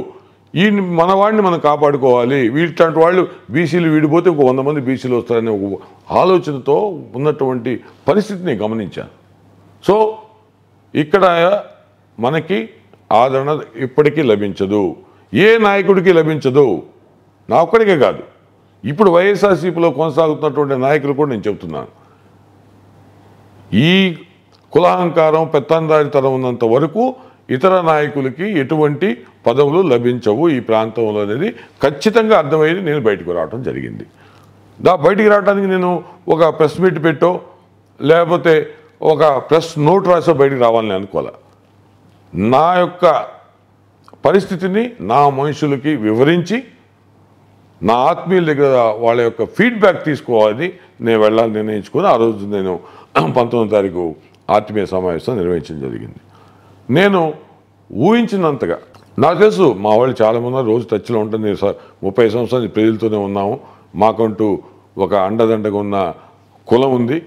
ఈ మనవాడిని మనం కాపాడుకోవాలి, వీటిలాంటి వాళ్ళు బీసీలు వీడిపోతే ఒక 100 మంది బీసీలు వస్తారనే ఒక ఆలోచనతో ఉన్నటువంటి పరిస్థితిని గమనించాను. సో ఇక్కడ మనకి ఆదరణ ఇప్పటికీ లభించదు, ఏ నాయకుడికి లభించదు. నా ఒక్కడికే కాదు, ఇప్పుడు వైఎస్ఆర్సీపీలో కొనసాగుతున్నటువంటి నాయకులు కూడా నేను చెప్తున్నాను. ఈ కులాహంకారం పెత్తందారితనం ఉన్నంత వరకు ఇతర నాయకులకి ఎటువంటి పదవులు లభించవు ఈ ప్రాంతంలో అనేది ఖచ్చితంగా అర్థమయ్యి నేను బయటకు రావడం జరిగింది. బయటికి రావడానికి నేను ఒక ప్రెస్ మీట్ పెట్టో లేకపోతే ఒక ప్రెస్ నోట్ రాసో బయటికి రావాలని అనుకోలే. నా యొక్క పరిస్థితిని నా మనుషులకి వివరించి నా ఆత్మీయుల దగ్గర వాళ్ళ యొక్క ఫీడ్బ్యాక్ తీసుకోవాలని నేను వెళ్ళాలని నిర్ణయించుకొని ఆ రోజు నేను 19వ తారీఖు ఆత్మీయ సమావేశం నిర్వహించడం జరిగింది. నేను ఊహించినంతగా నాకు తెలుసు, మా వాళ్ళు చాలామంది రోజు టచ్లో ఉంటుంది. నేను 30 సంవత్సరాలు ప్రజలతోనే ఉన్నాము. మాకంటూ ఒక అండదండగా ఉన్న కులం ఉంది,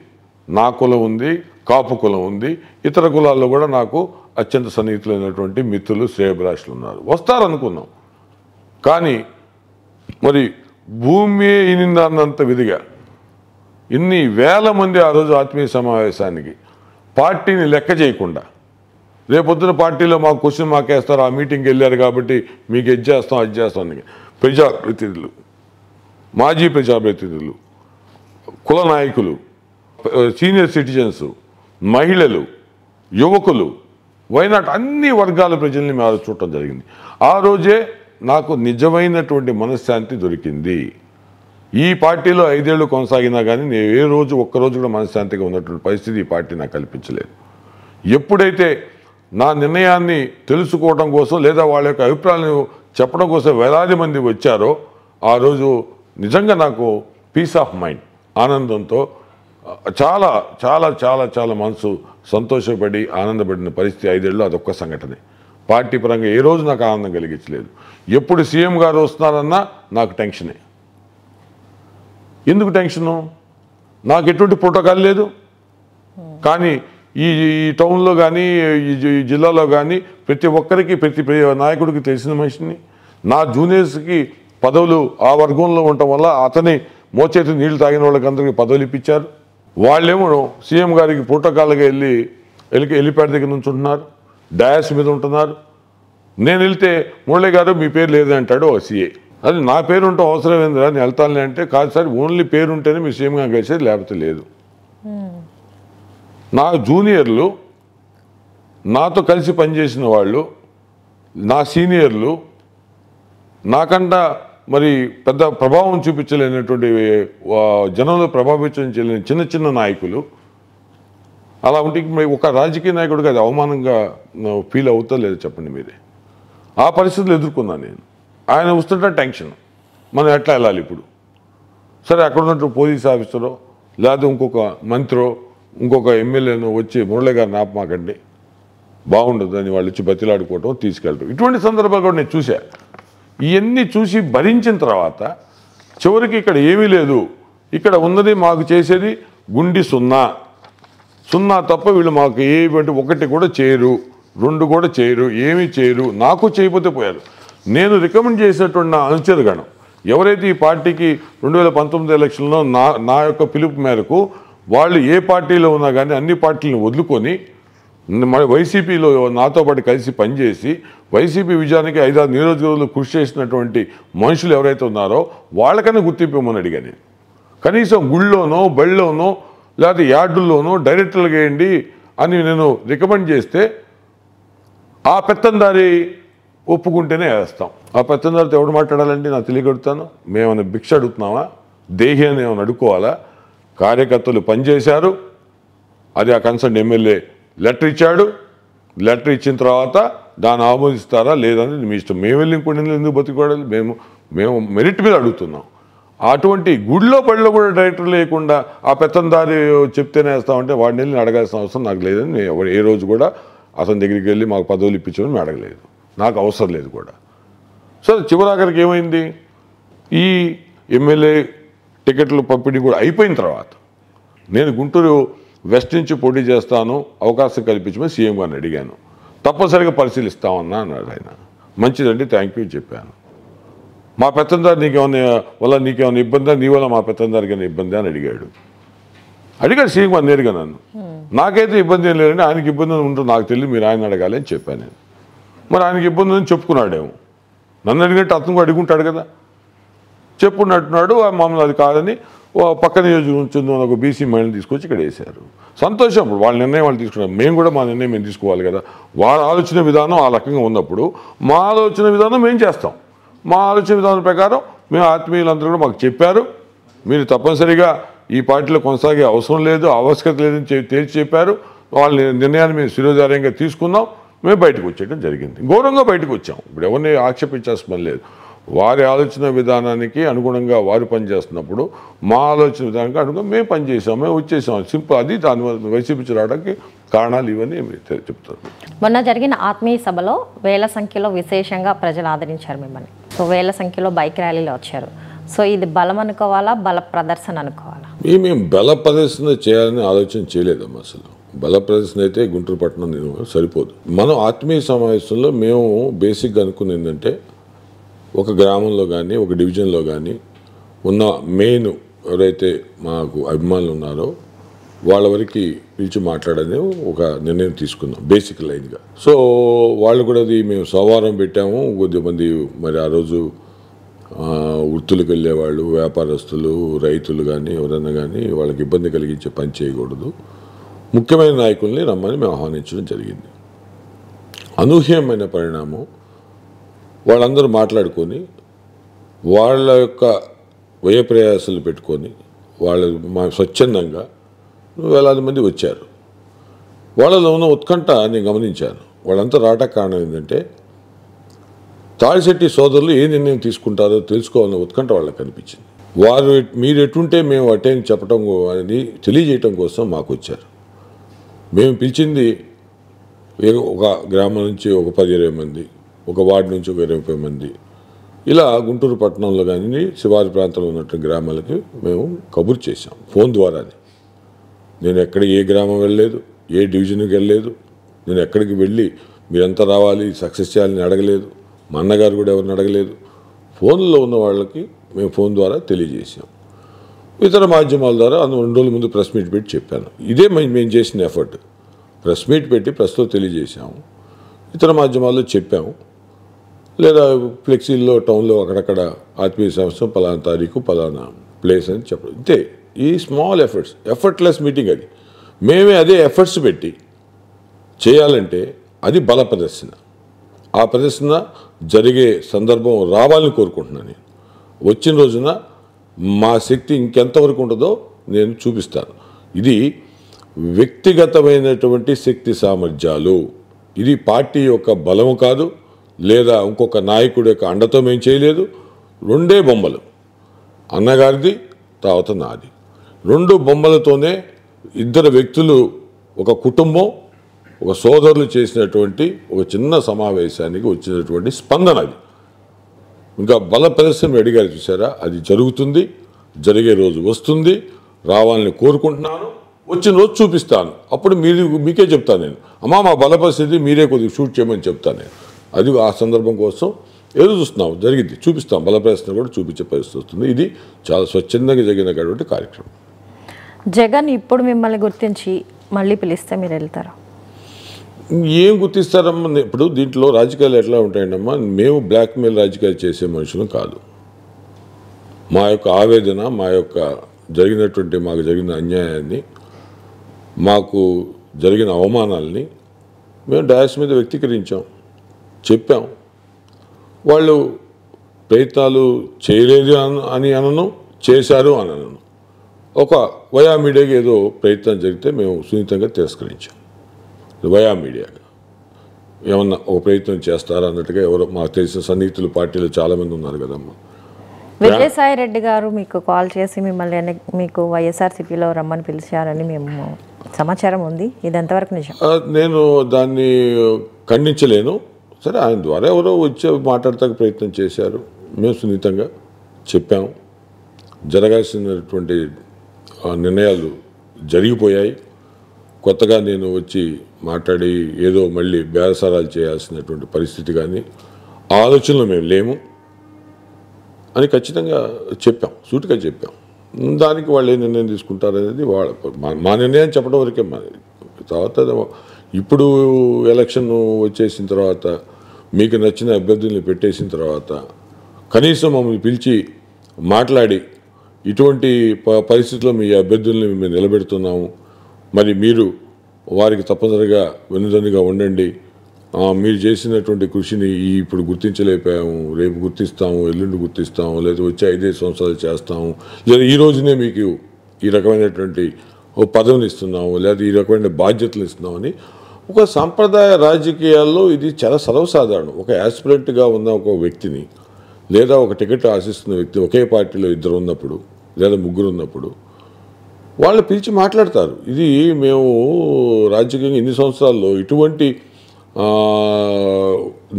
నా కులం ఉంది, కాపు కులం ఉంది. ఇతర కులాల్లో కూడా నాకు అత్యంత సన్నిహితులైనటువంటి మిత్రులు, శ్రేయభిలాషులు ఉన్నారు. వస్తారనుకున్నాం, కానీ మరి భూమి ఇనిందన్నంత విధిగా ఇన్ని వేల మంది ఆ రోజు ఆత్మీయ సమావేశానికి పార్టీని లెక్క చేయకుండా, రేపొద్దున పార్టీలో మాకు క్వశ్చన్ మాకేస్తారు, ఆ మీటింగ్కి వెళ్ళారు కాబట్టి మీకు ఇది చేస్తాం అది చేస్తాం అని ప్రజాప్రతినిధులు, మాజీ ప్రజాప్రతినిధులు, కుల నాయకులు, సీనియర్ సిటిజన్స్, మహిళలు, యువకులు, వైనాట్ అన్ని వర్గాల ప్రజల్ని మేము చూడటం జరిగింది. ఆ రోజే నాకు నిజమైనటువంటి మనశ్శాంతి దొరికింది. ఈ పార్టీలో 5 ఏళ్ళు కొనసాగినా కానీ నేను ఏ రోజు ఒక్కరోజు కూడా మనశ్శాంతిగా ఉన్నటువంటి పరిస్థితి ఈ పార్టీ నాకు కల్పించలేదు. ఎప్పుడైతే నా నిర్ణయాన్ని తెలుసుకోవడం కోసం లేదా వాళ్ళ యొక్క అభిప్రాయాలను చెప్పడం కోసం వేలాది మంది వచ్చారో ఆ రోజు నిజంగా నాకు పీస్ ఆఫ్ మైండ్, ఆనందంతో చాలా చాలా చాలా చాలా మనసు సంతోషపడి ఆనందపడిన పరిస్థితి 5 ఏళ్ళు అదొక్క సంఘటనే. పార్టీ పరంగా ఏ రోజు నాకు ఆనందం కలిగించలేదు. ఎప్పుడు సీఎం గారు వస్తున్నారన్నా నాకు టెన్షనే. ఎందుకు టెన్షను? నాకు ఎటువంటి ప్రోటోకాల్ లేదు. కానీ ఈ టౌన్లో కానీ ఈ జిల్లాలో కానీ ప్రతి ఒక్కరికి ప్రతి నాయకుడికి తెలిసిన మనిషిని, నా జూనియర్స్కి పదవులు ఆ వర్గంలో ఉండటం వల్ల అతని మోచేతి నీళ్లు తాగిన వాళ్ళకి అందరికీ పదవులు ఇప్పించారు. వాళ్ళేమో సీఎం గారికి ప్రోటోకాల్గా హెలిప్యాడ్ దగ్గర నుంచి ఉంటున్నారు, డయాస్ మీద ఉంటున్నారు. నేను వెళ్తే మురళి గారు మీ పేరు లేదంటాడు ఒక సీఏ. అది నా పేరు ఉండటం అవసరం ఏందిరా, నేను వెళ్తానులే అంటే, కాదు సార్ ఓన్లీ పేరు ఉంటేనే మీ సీఎంగా కలిసేది, లేకపోతే లేదు. నా జూనియర్లు, నాతో కలిసి పనిచేసిన వాళ్ళు, నా సీనియర్లు, నాకంట మరి పెద్ద ప్రభావం చూపించలేనటువంటి జనంలో ప్రభావితం చేయలేని చిన్న చిన్న నాయకులు, అలా ఉంటే ఒక రాజకీయ నాయకుడికి అది అవమానంగా ఫీల్ అవుతా లేదు చెప్పండి మీరే. ఆ పరిస్థితులు ఎదుర్కొన్నాను నేను. ఆయన వస్తుంటే టెన్షన్, మనం ఎట్లా వెళ్ళాలి ఇప్పుడు? సరే, అక్కడ ఉన్నట్టు పోలీస్ ఆఫీసరో లేదా ఇంకొక మంత్రో ఇంకొక ఎమ్మెల్యేనో వచ్చి మురళి గారిని ఆపమాకండి, బాగుండదు అని వాళ్ళు వచ్చి బతిలాడుకోవటం, తీసుకెళ్ళటం, ఇటువంటి సందర్భాలు కూడా నేను చూసా. ఇవన్నీ చూసి భరించిన తర్వాత చివరికి ఇక్కడ ఏమీ లేదు, ఇక్కడ ఉన్నది మాకు చేసేది గుండి సున్నా తప్ప వీళ్ళు మాకు ఏమిటి ఒకటి కూడా చేయరు, 2 కూడా చేయరు, ఏమీ చేయరు, నాకు చేయకపోతే పోయారు. నేను రికమెండ్ చేసేటువంటి నా అనుచరుగణం ఎవరైతే ఈ పార్టీకి 2019 ఎలక్షన్లో నా యొక్క పిలుపు మేరకు వాళ్ళు ఏ పార్టీలో ఉన్నా కానీ అన్ని పార్టీలను వదులుకొని వైసీపీలో నాతో పాటు కలిసి పనిచేసి వైసీపీ విజయానికి 5-6 నియోజకవర్గాలు కృషి చేసినటువంటి మనుషులు ఎవరైతే ఉన్నారో వాళ్ళకన్నా గుర్తింపు ఇవ్వమని అడిగాను. కనీసం గుళ్ళోనో బళ్ళలోనో లేకపోతే యార్డుల్లోనో డైరెక్టర్లు వేయండి అని నేను రికమెండ్ చేస్తే ఆ పెత్తందారి ఒప్పుకుంటేనే వేస్తాం. ఆ పెత్తందారితో ఎవడు మాట్లాడాలంటే నాకు తెలియగలుగుతాను. మేమన్నా భిక్ష అడుగుతున్నామా? దేహి అని ఏమైనా అడుక్కోవాలా? కార్యకర్తలు పనిచేశారు, అది ఆ కన్సర్న్ ఎమ్మెల్యే లెటర్ ఇచ్చాడు, లెటర్ ఇచ్చిన తర్వాత దాన్ని ఆమోదిస్తారా లేదని మీ ఇష్టం. మేము వెళ్ళి ఇంకొన్ని ఎందుకు బతికోవాలి? మేము మెరిట్ మీద అడుగుతున్నాం. అటువంటి గుడిలో పడిలో కూడా డైరెక్టర్ లేకుండా ఆ పెత్తందారి చెప్తేనే వేస్తామంటే వాడిని వెళ్ళి అడగాల్సిన అవసరం నాకు లేదని నేను ఏ రోజు కూడా అతని దగ్గరికి వెళ్ళి మాకు పదవులు ఇప్పించమని మేము అడగలేదు, నాకు అవసరం లేదు కూడా. సరే, చివరాఖరికి ఏమైంది? ఈ ఎమ్మెల్యే టికెట్లు పంపిణీ కూడా అయిపోయిన తర్వాత నేను గుంటూరు వెస్ట్ నుంచి పోటీ చేస్తాను, అవకాశం కల్పించమని సీఎం గారిని అడిగాను. తప్పనిసరిగా పరిశీలిస్తామన్నా అన్నాడు ఆయన. మంచిదండి, థ్యాంక్ యూ చెప్పాను. మా పెత్తందారి నీకేమన్నా ఇబ్బందా, నీ వల్ల మా పెత్తందారికి ఏమైనా ఇబ్బంది అని అడిగాడు. అడిగాడు శ్రీకుమార్ నేరుగా నన్ను. నాకైతే ఇబ్బంది ఏం లేదండి, ఆయనకి ఇబ్బంది ఉంటుంది నాకు తెలియదు, మీరు ఆయన అడగాలి అని చెప్పాను నేను. మరి ఆయనకి ఇబ్బంది అని చెప్పుకున్నాడేమో, నన్ను అడిగినట్టు అతను అడుగుంటాడు కదా, చెప్పున్నట్టున్నాడు. మమ్మల్ని అది కాదని పక్క నియోజకవర్గం ఒక బీసీ మహిళని తీసుకొచ్చి ఇక్కడ వేశారు. సంతోషం, ఇప్పుడు వాళ్ళ నిర్ణయం వాళ్ళు తీసుకున్నారు, మేము కూడా మా నిర్ణయం మేము తీసుకోవాలి కదా. వాళ్ళ ఆలోచన విధానం ఆ రకంగా ఉన్నప్పుడు మా ఆలోచన విధానం మేము చేస్తాం. మా ఆలోచన విధానం ప్రకారం మేము ఆత్మీయులందరూ కూడా మాకు చెప్పారు, మీరు తప్పనిసరిగా ఈ పార్టీలో కొనసాగే అవసరం లేదు, ఆవశ్యకత లేదని తేల్చి చెప్పారు. వాళ్ళ నిర్ణయాన్ని మేము శిరోధార్యంగా తీసుకున్నాం, మేము బయటకు వచ్చేయడం జరిగింది. గౌరవంగా బయటకు వచ్చాం. ఇప్పుడు ఎవరిని ఆక్షేపించాల్సిన పని లేదు. వారి ఆలోచన విధానానికి అనుగుణంగా వారు పనిచేస్తున్నప్పుడు మా ఆలోచన విధానానికి అనుగుణంగా మేము పనిచేసాం, మేము వచ్చేసాం. సింపుల్. అది దాని వైసీపీ రావడానికి కారణాలు ఇవన్నీ చెప్తారు. మొన్న జరిగిన ఆత్మీయ సభలో వేల సంఖ్యలో విశేషంగా ప్రజలు ఆదరించారు మిమ్మల్ని. సో వేల సంఖ్యలో బైక్ ర్యాలీలో వచ్చారు. సో ఇది బలం అనుకోవాలా, బల ప్రదర్శన అనుకోవాలా? మేము బల ప్రదర్శన చేయాలని ఆలోచన చేయలేదమ్మా. అసలు బల ప్రదర్శన అయితే గుంటూరు పట్టణం సరిపోదు. మనం ఆత్మీయ సమావేశంలో మేము బేసిక్గా అనుకున్నది ఏంటంటే, ఒక గ్రామంలో కానీ ఒక డివిజన్లో కానీ ఉన్న మెయిన్ ఎవరైతే మాకు అభిమానులు ఉన్నారో వాళ్ళ వరకు పిలిచి మాట్లాడని ఒక నిర్ణయం తీసుకున్నాం బేసిక్ లైన్గా. సో వాళ్ళు కూడా అది మేము సోమవారం పెట్టాము. కొద్దిమంది మరి ఆ రోజు వృత్తులకు వెళ్ళేవాళ్ళు, వ్యాపారస్తులు, రైతులు కానీ ఎవరైనా కానీ వాళ్ళకి ఇబ్బంది కలిగించే పని చేయకూడదు, ముఖ్యమైన నాయకుల్ని రమ్మని మేము ఆహ్వానించడం జరిగింది. అనూహ్యమైన పరిణామం. వాళ్ళందరూ మాట్లాడుకొని వాళ్ళ యొక్క వ్యయ ప్రయాసాలు పెట్టుకొని వాళ్ళ మా స్వచ్ఛందంగా వేలాది మంది వచ్చారు. వాళ్ళలో ఉన్న ఉత్కంఠ నేను గమనించాను. వాళ్ళంతా రావడానికి కారణం ఏంటంటే, తాడిశెట్టి సోదరులు ఏ నిర్ణయం తీసుకుంటారో తెలుసుకోవాలన్న ఉత్కంఠ వాళ్ళకి కనిపించింది. వారు మీరు ఎటుంటే మేము అటే అని చెప్పడం అనేది తెలియజేయటం కోసం మాకు వచ్చారు. మేము పిలిచింది ఒక గ్రామం నుంచి ఒక 10-20 మంది, ఒక వార్డు నుంచి ఒక 20 మంది, ఇలా గుంటూరు పట్టణంలో కానీ శివారు ప్రాంతంలో ఉన్నటువంటి గ్రామాలకి మేము కబురు చేశాం ఫోన్ ద్వారానే. నేను ఎక్కడ ఏ గ్రామం వెళ్ళలేదు, ఏ డివిజన్కి వెళ్ళలేదు, నేను ఎక్కడికి వెళ్ళి మీరంతా రావాలి సక్సెస్ చేయాలని అడగలేదు, మా అన్నగారు కూడా ఎవరిని అడగలేదు. ఫోన్లో ఉన్న వాళ్ళకి మేము ఫోన్ ద్వారా తెలియజేసాం. ఇతర మాధ్యమాల ద్వారా 2 రోజుల ముందు ప్రెస్ మీట్ పెట్టి చెప్పాను. ఇదే మేము చేసిన ఎఫర్ట్. ప్రెస్ మీట్ పెట్టి ప్రెస్లో తెలియజేసాము, ఇతర మాధ్యమాల్లో చెప్పాము, లేదా ఫ్లెక్సీల్లో టౌన్లో అక్కడక్కడ ఆత్మీయ సంవత్సరం పలానా తారీఖు పలానా ప్లేస్ అని చెప్పడం. ఇంతే. ఈ స్మాల్ ఎఫర్ట్స్, ఎఫర్ట్లెస్ మీటింగ్ అది. మేమే అదే ఎఫర్ట్స్ పెట్టి చేయాలంటే అది బల ప్రదర్శన. ఆ ప్రదర్శన జరిగే సందర్భం రావాలని కోరుకుంటున్నాను నేను. వచ్చిన రోజున మా శక్తి ఇంకెంతవరకు ఉంటుందో నేను చూపిస్తాను. ఇది వ్యక్తిగతమైనటువంటి శక్తి సామర్థ్యాలు, ఇది పార్టీ యొక్క బలము కాదు, లేదా ఇంకొక నాయకుడి యొక్క అండతో మేము చేయలేదు. 2 బొమ్మలు, అన్నగారిది తర్వాత నాది. 2 బొమ్మలతోనే 2 వ్యక్తులు, ఒక కుటుంబం, ఒక సోదరులు చేసినటువంటి ఒక చిన్న సమావేశానికి వచ్చినటువంటి స్పందన అది. ఇంకా బల ప్రదర్శన అడిగారు చూసారా, అది జరుగుతుంది, జరిగే రోజు వస్తుంది, రావాలని కోరుకుంటున్నాను. వచ్చిన రోజు చూపిస్తాను. అప్పుడు మీకే చెప్తాను నేను, అమ్మా మా బల పరిస్థితి మీరే కొద్దిగా షూట్ చేయమని చెప్తాను నేను. అది ఆ సందర్భం కోసం ఎదురు చూస్తున్నాం. జరిగింది, చూపిస్తాం. బల ప్రదర్శన కూడా చూపించే పరిస్థితి వస్తుంది. ఇది చాలా స్వచ్ఛందంగా జరిగినటువంటి కార్యక్రమం. జగన్ ఇప్పుడు మిమ్మల్ని గుర్తించి మళ్ళీ పిలిస్తే మీరు వెళ్తారా? ఏం గుర్తిస్తారమ్మా? ఇప్పుడు దీంట్లో రాజకీయాలు ఎట్లా ఉంటాయండమ్మా, మేము బ్లాక్మెయిల్ రాజకీయాలు చేసే మనుషులు కాదు. మా యొక్క ఆవేదన, మా యొక్క మాకు జరిగిన అన్యాయాన్ని, మాకు జరిగిన అవమానాల్ని మేము డయాస్ మీద వ్యక్తీకరించాం, చెప్పాం. వాళ్ళు ప్రయత్నాలు చేయలేదు అని అనను, చేశారు అని అనను. ఒక వయా మీడియాకి ఏదో ప్రయత్నం జరిగితే మేము సున్నితంగా తిరస్కరించాం. వయా మీడియాగా ఏమన్నా ఒక ప్రయత్నం చేస్తారా అన్నట్టుగా ఎవరో మాకు తెలిసిన సన్నిహితులు పార్టీలో చాలామంది ఉన్నారు కదమ్మా. విజయసాయి రెడ్డి గారు మీకు కాల్ చేసి మిమ్మల్ని మీకు వైఎస్ఆర్సీపీలో రమ్మని పిలిచారని మేము సమాచారం ఉంది. ఇది ఎంతవరకు నిజం? నేను దాన్ని ఖండించలేను. సరే, ఆయన ద్వారా ఎవరో వచ్చి మాట్లాడటానికి ప్రయత్నం చేశారు. మేము సున్నితంగా చెప్పాము. జరగాల్సినటువంటి నిర్ణయాలు జరిగిపోయాయి. కొత్తగా నేను వచ్చి మాట్లాడి ఏదో మళ్ళీ బేరసారాలు చేయాల్సినటువంటి పరిస్థితి కానీ ఆలోచనలో మేము లేము అని ఖచ్చితంగా చెప్పాం, సూటిగా చెప్పాం. దానికి వాళ్ళు ఏ నిర్ణయం తీసుకుంటారు అనేది వాళ్ళ మా నిర్ణయం చెప్పడం వరకే మాది. తర్వాత ఇప్పుడు ఎలక్షన్ వచ్చేసిన తర్వాత మీకు నచ్చిన అభ్యర్థుల్ని పెట్టేసిన తర్వాత కనీసం మమ్మల్ని పిలిచి మాట్లాడి ఇటువంటి పరిస్థితుల్లో మీ అభ్యర్థుల్ని మేము నిలబెడుతున్నాము, మరి మీరు వారికి తప్పనిసరిగా వెన్నుదన్నుగా ఉండండి, మీరు చేసినటువంటి కృషిని ఇప్పుడు గుర్తించలేకపోయాము, రేపు గుర్తిస్తాము, ఎల్లుండి గుర్తిస్తాము, లేదా వచ్చే 5 సంవత్సరాలు చేస్తాము, లేదా ఈ రోజునే మీకు ఈ రకమైనటువంటి ఓ పదవిని ఇస్తున్నాము, లేదా ఈ రకమైన బాధ్యతలు ఇస్తున్నామని ఒక సాంప్రదాయ రాజకీయాల్లో ఇది చాలా సర్వసాధారణం. ఒక యాస్పిరెంట్గా ఉన్న ఒక వ్యక్తిని లేదా ఒక టికెట్ ఆశిస్తున్న వ్యక్తి ఒకే పార్టీలో 2 ఉన్నప్పుడు లేదా 3 ఉన్నప్పుడు వాళ్ళు పిలిచి మాట్లాడతారు. ఇది మేము రాజకీయంగా ఇన్ని సంవత్సరాల్లో ఇటువంటి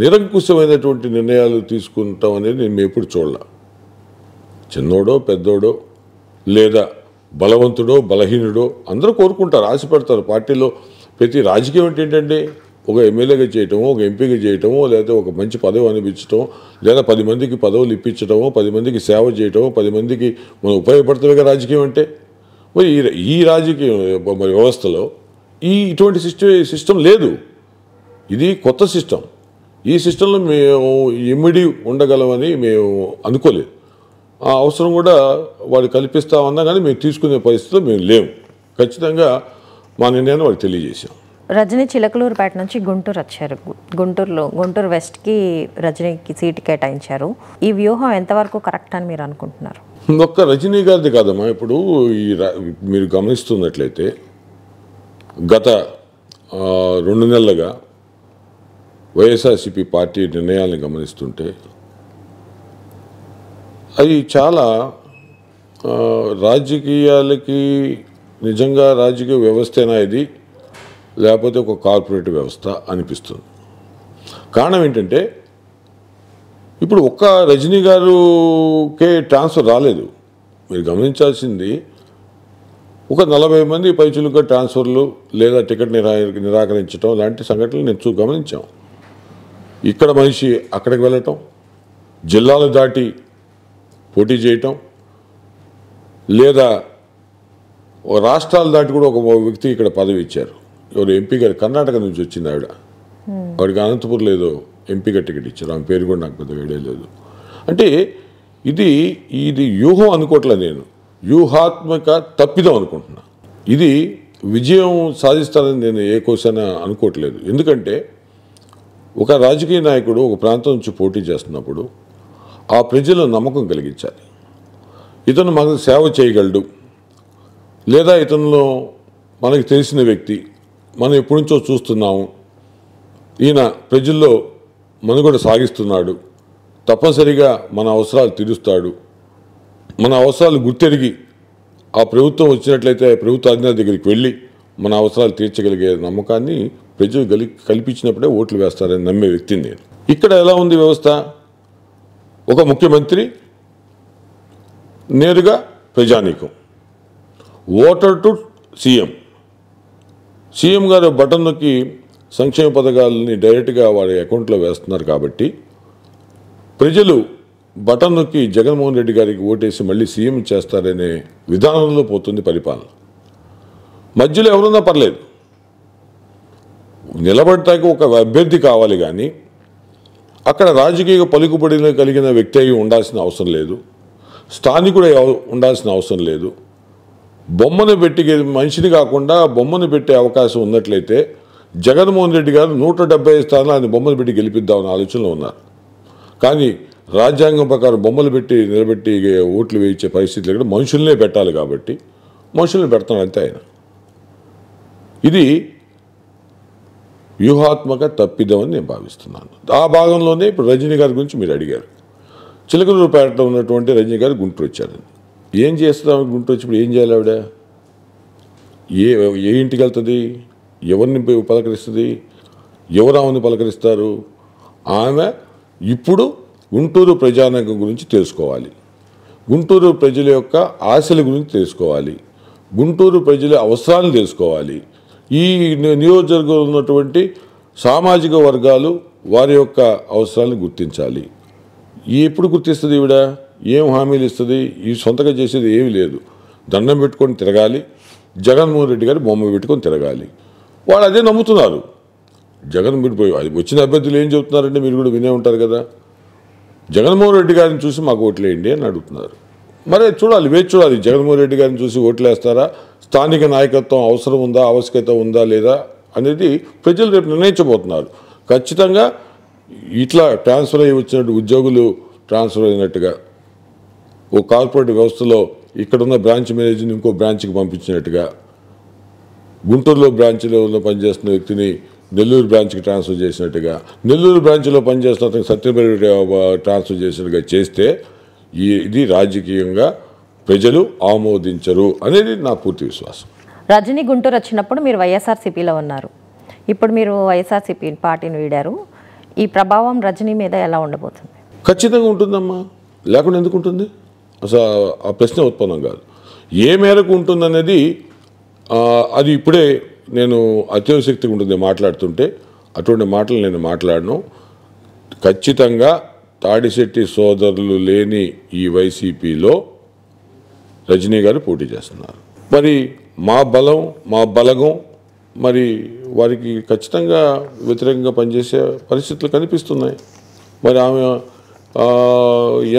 నిరంకుశమైనటువంటి నిర్ణయాలు తీసుకుంటాం అనేది మేము ఎప్పుడు చూడలే. చిన్నోడో పెద్దోడో లేదా బలవంతుడో బలహీనుడో అందరూ కోరుకుంటారు, ఆశపడతారు. పార్టీలో ప్రతి రాజకీయం అంటే ఏంటంటే ఒక ఎమ్మెల్యేగా చేయటమో, ఒక ఎంపీగా చేయటమో, లేదా ఒక మంచి పదవి అనిపించటం, లేదా 10 మందికి పదవులు ఇప్పించటమో, 10 మందికి సేవ చేయటమో, 10 మందికి మనం ఉపయోగపడతామేగా రాజకీయం అంటే. మరి ఈ రాజకీయ మరి వ్యవస్థలో ఇటువంటి సిస్టమ్ లేదు. ఇది కొత్త సిస్టమ్. ఈ సిస్టంలో మేము ఇమిడి ఉండగలమని మేము అనుకోలేదు. ఆ అవసరం కూడా వాళ్ళు కల్పిస్తామన్నా కానీ మేము తీసుకునే పరిస్థితిలో మేము లేము. ఖచ్చితంగా మా నిర్ణయాన్ని వాళ్ళకి తెలియజేశాం. రజనీ చిలకలూరుపేట నుంచి గుంటూరు వచ్చారు. గుంటూరు వెస్ట్కి రజనీకి సీటు కేటాయించారు. ఈ వ్యూహం ఎంతవరకు కరెక్ట్ అని మీరు అనుకుంటున్నారు? ఒక్క రజనీ గారిది కాదమ్మా. ఇప్పుడు మీరు గమనిస్తున్నట్లయితే గత 2 నెలలుగా వైఎస్ఆర్సీపీ పార్టీ నిర్ణయాలను గమనిస్తుంటే అవి చాలా రాజకీయాలకి నిజంగా రాజకీయ వ్యవస్థేనా ఇది, లేకపోతే ఒక కార్పొరేట్ వ్యవస్థ అనిపిస్తుంది. కారణం ఏంటంటే ఇప్పుడు ఒక్క రజనీ గారుకే ట్రాన్స్ఫర్ రాలేదు. మీరు గమనించాల్సింది ఒక 40 మంది పైచులుగా ట్రాన్స్ఫర్లు లేదా టికెట్ నిరాకరించడం లాంటి సంఘటనలు నేను గమనించాం. ఇక్కడ మనిషి అక్కడికి వెళ్ళటం, జిల్లాలు దాటి పోటీ చేయటం, లేదా రాష్ట్రాలు దాటి కూడా ఒక వ్యక్తి ఇక్కడ పదవి ఇచ్చారు. ఎవరు ఎంపీ గారు కర్ణాటక నుంచి వచ్చింది ఆవిడ. వాడికి అనంతపూర్లో ఏదో ఎంపీగా టికెట్ ఇచ్చారు. ఆమె పేరు కూడా నాకు పెద్దగా ఐడియా లేదు. అంటే ఇది వ్యూహం అనుకోవట్లే, నేను వ్యూహాత్మక తప్పిదం అనుకుంటున్నా. ఇది విజయం సాధిస్తానని నేను ఏ కోసైనా అనుకోవట్లేదు. ఎందుకంటే ఒక రాజకీయ నాయకుడు ఒక ప్రాంతం నుంచి పోటీ చేస్తున్నప్పుడు ఆ ప్రజల నమ్మకం కలిగించాలి. ఇతను మనకు సేవ చేయగలడు, లేదా ఇతనిలో మనకు తెలిసిన వ్యక్తి, మనం ఎప్పటి నుంచో చూస్తున్నాము, ఈయన ప్రజల్లో మనుగడ సాగిస్తున్నాడు, తప్పనిసరిగా మన అవసరాలు తీరుస్తాడు, మన అవసరాలు గుర్తెరిగి ఆ ప్రభుత్వం వచ్చినట్లయితే ప్రభుత్వ అధినేత దగ్గరికి వెళ్ళి మన అవసరాలు తీర్చగలిగే నమ్మకాన్ని ప్రజలు కల్పించినప్పుడే ఓట్లు వేస్తారని నమ్మే వ్యక్తిని నేను. ఇక్కడ ఎలా ఉంది వ్యవస్థ? ఒక ముఖ్యమంత్రి నేరుగా ప్రజానీకం, ఓటర్ టు సీఎం గారు బటన్ నొక్కి సంక్షేమ పథకాలని డైరెక్ట్గా వారి అకౌంట్లో వేస్తున్నారు. కాబట్టి ప్రజలు బటన్ నొక్కి జగన్మోహన్ రెడ్డి గారికి ఓటేసి మళ్ళీ సీఎం చేస్తారనే విధానంలో పోతుంది పరిపాలన. మధ్యలో ఎవరున్నా పర్లేదు, నిలబడటానికి ఒక అభ్యర్థి కావాలి, కానీ అక్కడ రాజకీయ పలుకుబడి కలిగిన వ్యక్తి అయి ఉండాల్సిన అవసరం లేదు, స్థానికుడు ఉండాల్సిన అవసరం లేదు. బొమ్మను పెట్టి మనిషిని కాకుండా బొమ్మను పెట్టే అవకాశం ఉన్నట్లయితే జగన్మోహన్ రెడ్డి గారు 175 స్థానాలు ఆయన బొమ్మను పెట్టి గెలిపిద్దామని ఆలోచనలో ఉన్నారు. కానీ రాజ్యాంగం ప్రకారం బొమ్మలు పెట్టి నిలబెట్టి ఓట్లు వేయించే పరిస్థితులు ఇక్కడ మనుషులనే పెట్టాలి. కాబట్టి మనుషుల్ని పెడతాను అంతే ఆయన. ఇది వ్యూహాత్మక తప్పిదం అని నేను భావిస్తున్నాను. ఆ భాగంలోనే ఇప్పుడు రజనీ గారి గురించి మీరు అడిగారు. చిలకలూరుపేటలో ఉన్నటువంటి రజనీ గారు గుంటూరు వచ్చారండి. ఏం చేస్తాం? గుంటూరు వచ్చి ఇప్పుడు ఏం చేయాలి? ఆవిడ ఏ ఇంటికి వెళ్తుంది? ఎవరిని పలకరిస్తుంది? ఎవరు ఆమెను పలకరిస్తారు? ఆమె ఇప్పుడు గుంటూరు ప్రజానీకం గురించి తెలుసుకోవాలి, గుంటూరు ప్రజల యొక్క ఆశల గురించి తెలుసుకోవాలి, గుంటూరు ప్రజల అవసరాలను తెలుసుకోవాలి. ఈ నియోజకవర్గంలో ఉన్నటువంటి సామాజిక వర్గాలు వారి యొక్క అవసరాలను గుర్తించాలి. ఎప్పుడు గుర్తిస్తుంది ఈవిడ? ఏం హామీలు ఇస్తుంది? ఈ సొంతగా చేసేది ఏమీ లేదు. దండం పెట్టుకొని తిరగాలి, జగన్మోహన్ రెడ్డి గారు బొమ్మ పెట్టుకొని తిరగాలి. వాళ్ళు అదే నమ్ముతున్నారు. జగన్ మీరు వచ్చిన అభ్యర్థులు ఏం చెబుతున్నారంటే మీరు కూడా వినే ఉంటారు కదా, జగన్మోహన్ రెడ్డి గారిని చూసి మాకు ఓట్లేయండి అని అడుగుతున్నారు. మరి చూడాలి, వేచి చూడాలి. జగన్మోహన్ రెడ్డి గారిని చూసి ఓట్లేస్తారా, స్థానిక నాయకత్వం అవసరం ఉందా, ఆవశ్యకత ఉందా లేదా అనేది ప్రజలు రేపు నిర్ణయించబోతున్నారు. ఖచ్చితంగా ఇట్లా ట్రాన్స్ఫర్ అయ్యి వచ్చినట్టు ఉద్యోగులు ట్రాన్స్ఫర్ అయినట్టుగా, ఓ కార్పొరేట్ వ్యవస్థలో ఇక్కడున్న బ్రాంచ్ మేనేజర్ని ఇంకో బ్రాంచ్కి పంపించినట్టుగా, గుంటూరులో బ్రాంచ్లో పనిచేస్తున్న వ్యక్తిని నెల్లూరు బ్రాంచ్కి ట్రాన్స్ఫర్ చేసినట్టుగా, నెల్లూరు బ్రాంచ్లో పనిచేస్తున్న అతనికి సత్యపల్లి ట్రాన్స్ఫర్ చేసినట్టుగా చేస్తే ఇది రాజకీయంగా ప్రజలు ఆమోదించరు అనేది నా పూర్తి విశ్వాసం. రజనీ గుంటూరు వచ్చినప్పుడు మీరు వైఎస్ఆర్సీపీలో ఉన్నారు, ఇప్పుడు మీరు వైఎస్ఆర్సీపీ పార్టీని వీడారు. ఈ ప్రభావం రజనీ మీద ఎలా ఉండబోతుంది? ఖచ్చితంగా ఉంటుందమ్మా, లేకుండా ఎందుకు ఉంటుంది? అసలు ఆ ప్రశ్న ఉత్పన్నం కాదు. ఏ మేరకు ఉంటుందనేది అది ఇప్పుడే నేను అత్యవశక్తిగా ఉంటుంది మాట్లాడుతుంటే, అటువంటి మాటలు నేను మాట్లాడను. ఖచ్చితంగా తాడిశెట్టి సోదరులు లేని ఈ వైసీపీలో రజనీ గారు పోటీ చేస్తున్నారు. మరి మా బలగం మరి వారికి ఖచ్చితంగా వ్యతిరేకంగా పనిచేసే పరిస్థితులు కనిపిస్తున్నాయి. మరి ఆమె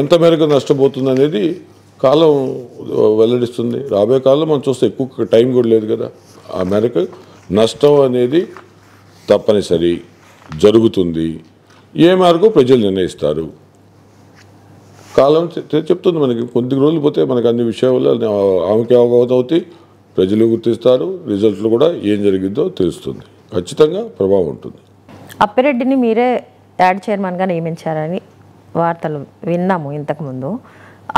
ఎంత మేరకు నష్టపోతుంది అనేది కాలం వెల్లడిస్తుంది. రాబోయే కాలంలో మనం చూస్తే ఎక్కువ టైం కూడా లేదు కదా. ఆ మేరకు నష్టం అనేది తప్పనిసరి జరుగుతుంది. ఏ మేరకు ప్రజలు నిర్ణయిస్తారు, కాలం చెప్తుంది మనకి. కొద్ది రోజులు పోతే మనకు అన్ని విషయాలు ఆమెకి అవగతం అవుతాయి, ప్రజలు గుర్తిస్తారు, రిజల్ట్లు కూడా ఏం జరిగిందో తెలుస్తుంది. ఖచ్చితంగా ప్రభావం ఉంటుంది. అప్పిరెడ్డిని మీరే యాడ్ చైర్మన్గా నియమించారని వార్తలు విన్నాము ఇంతకుముందు.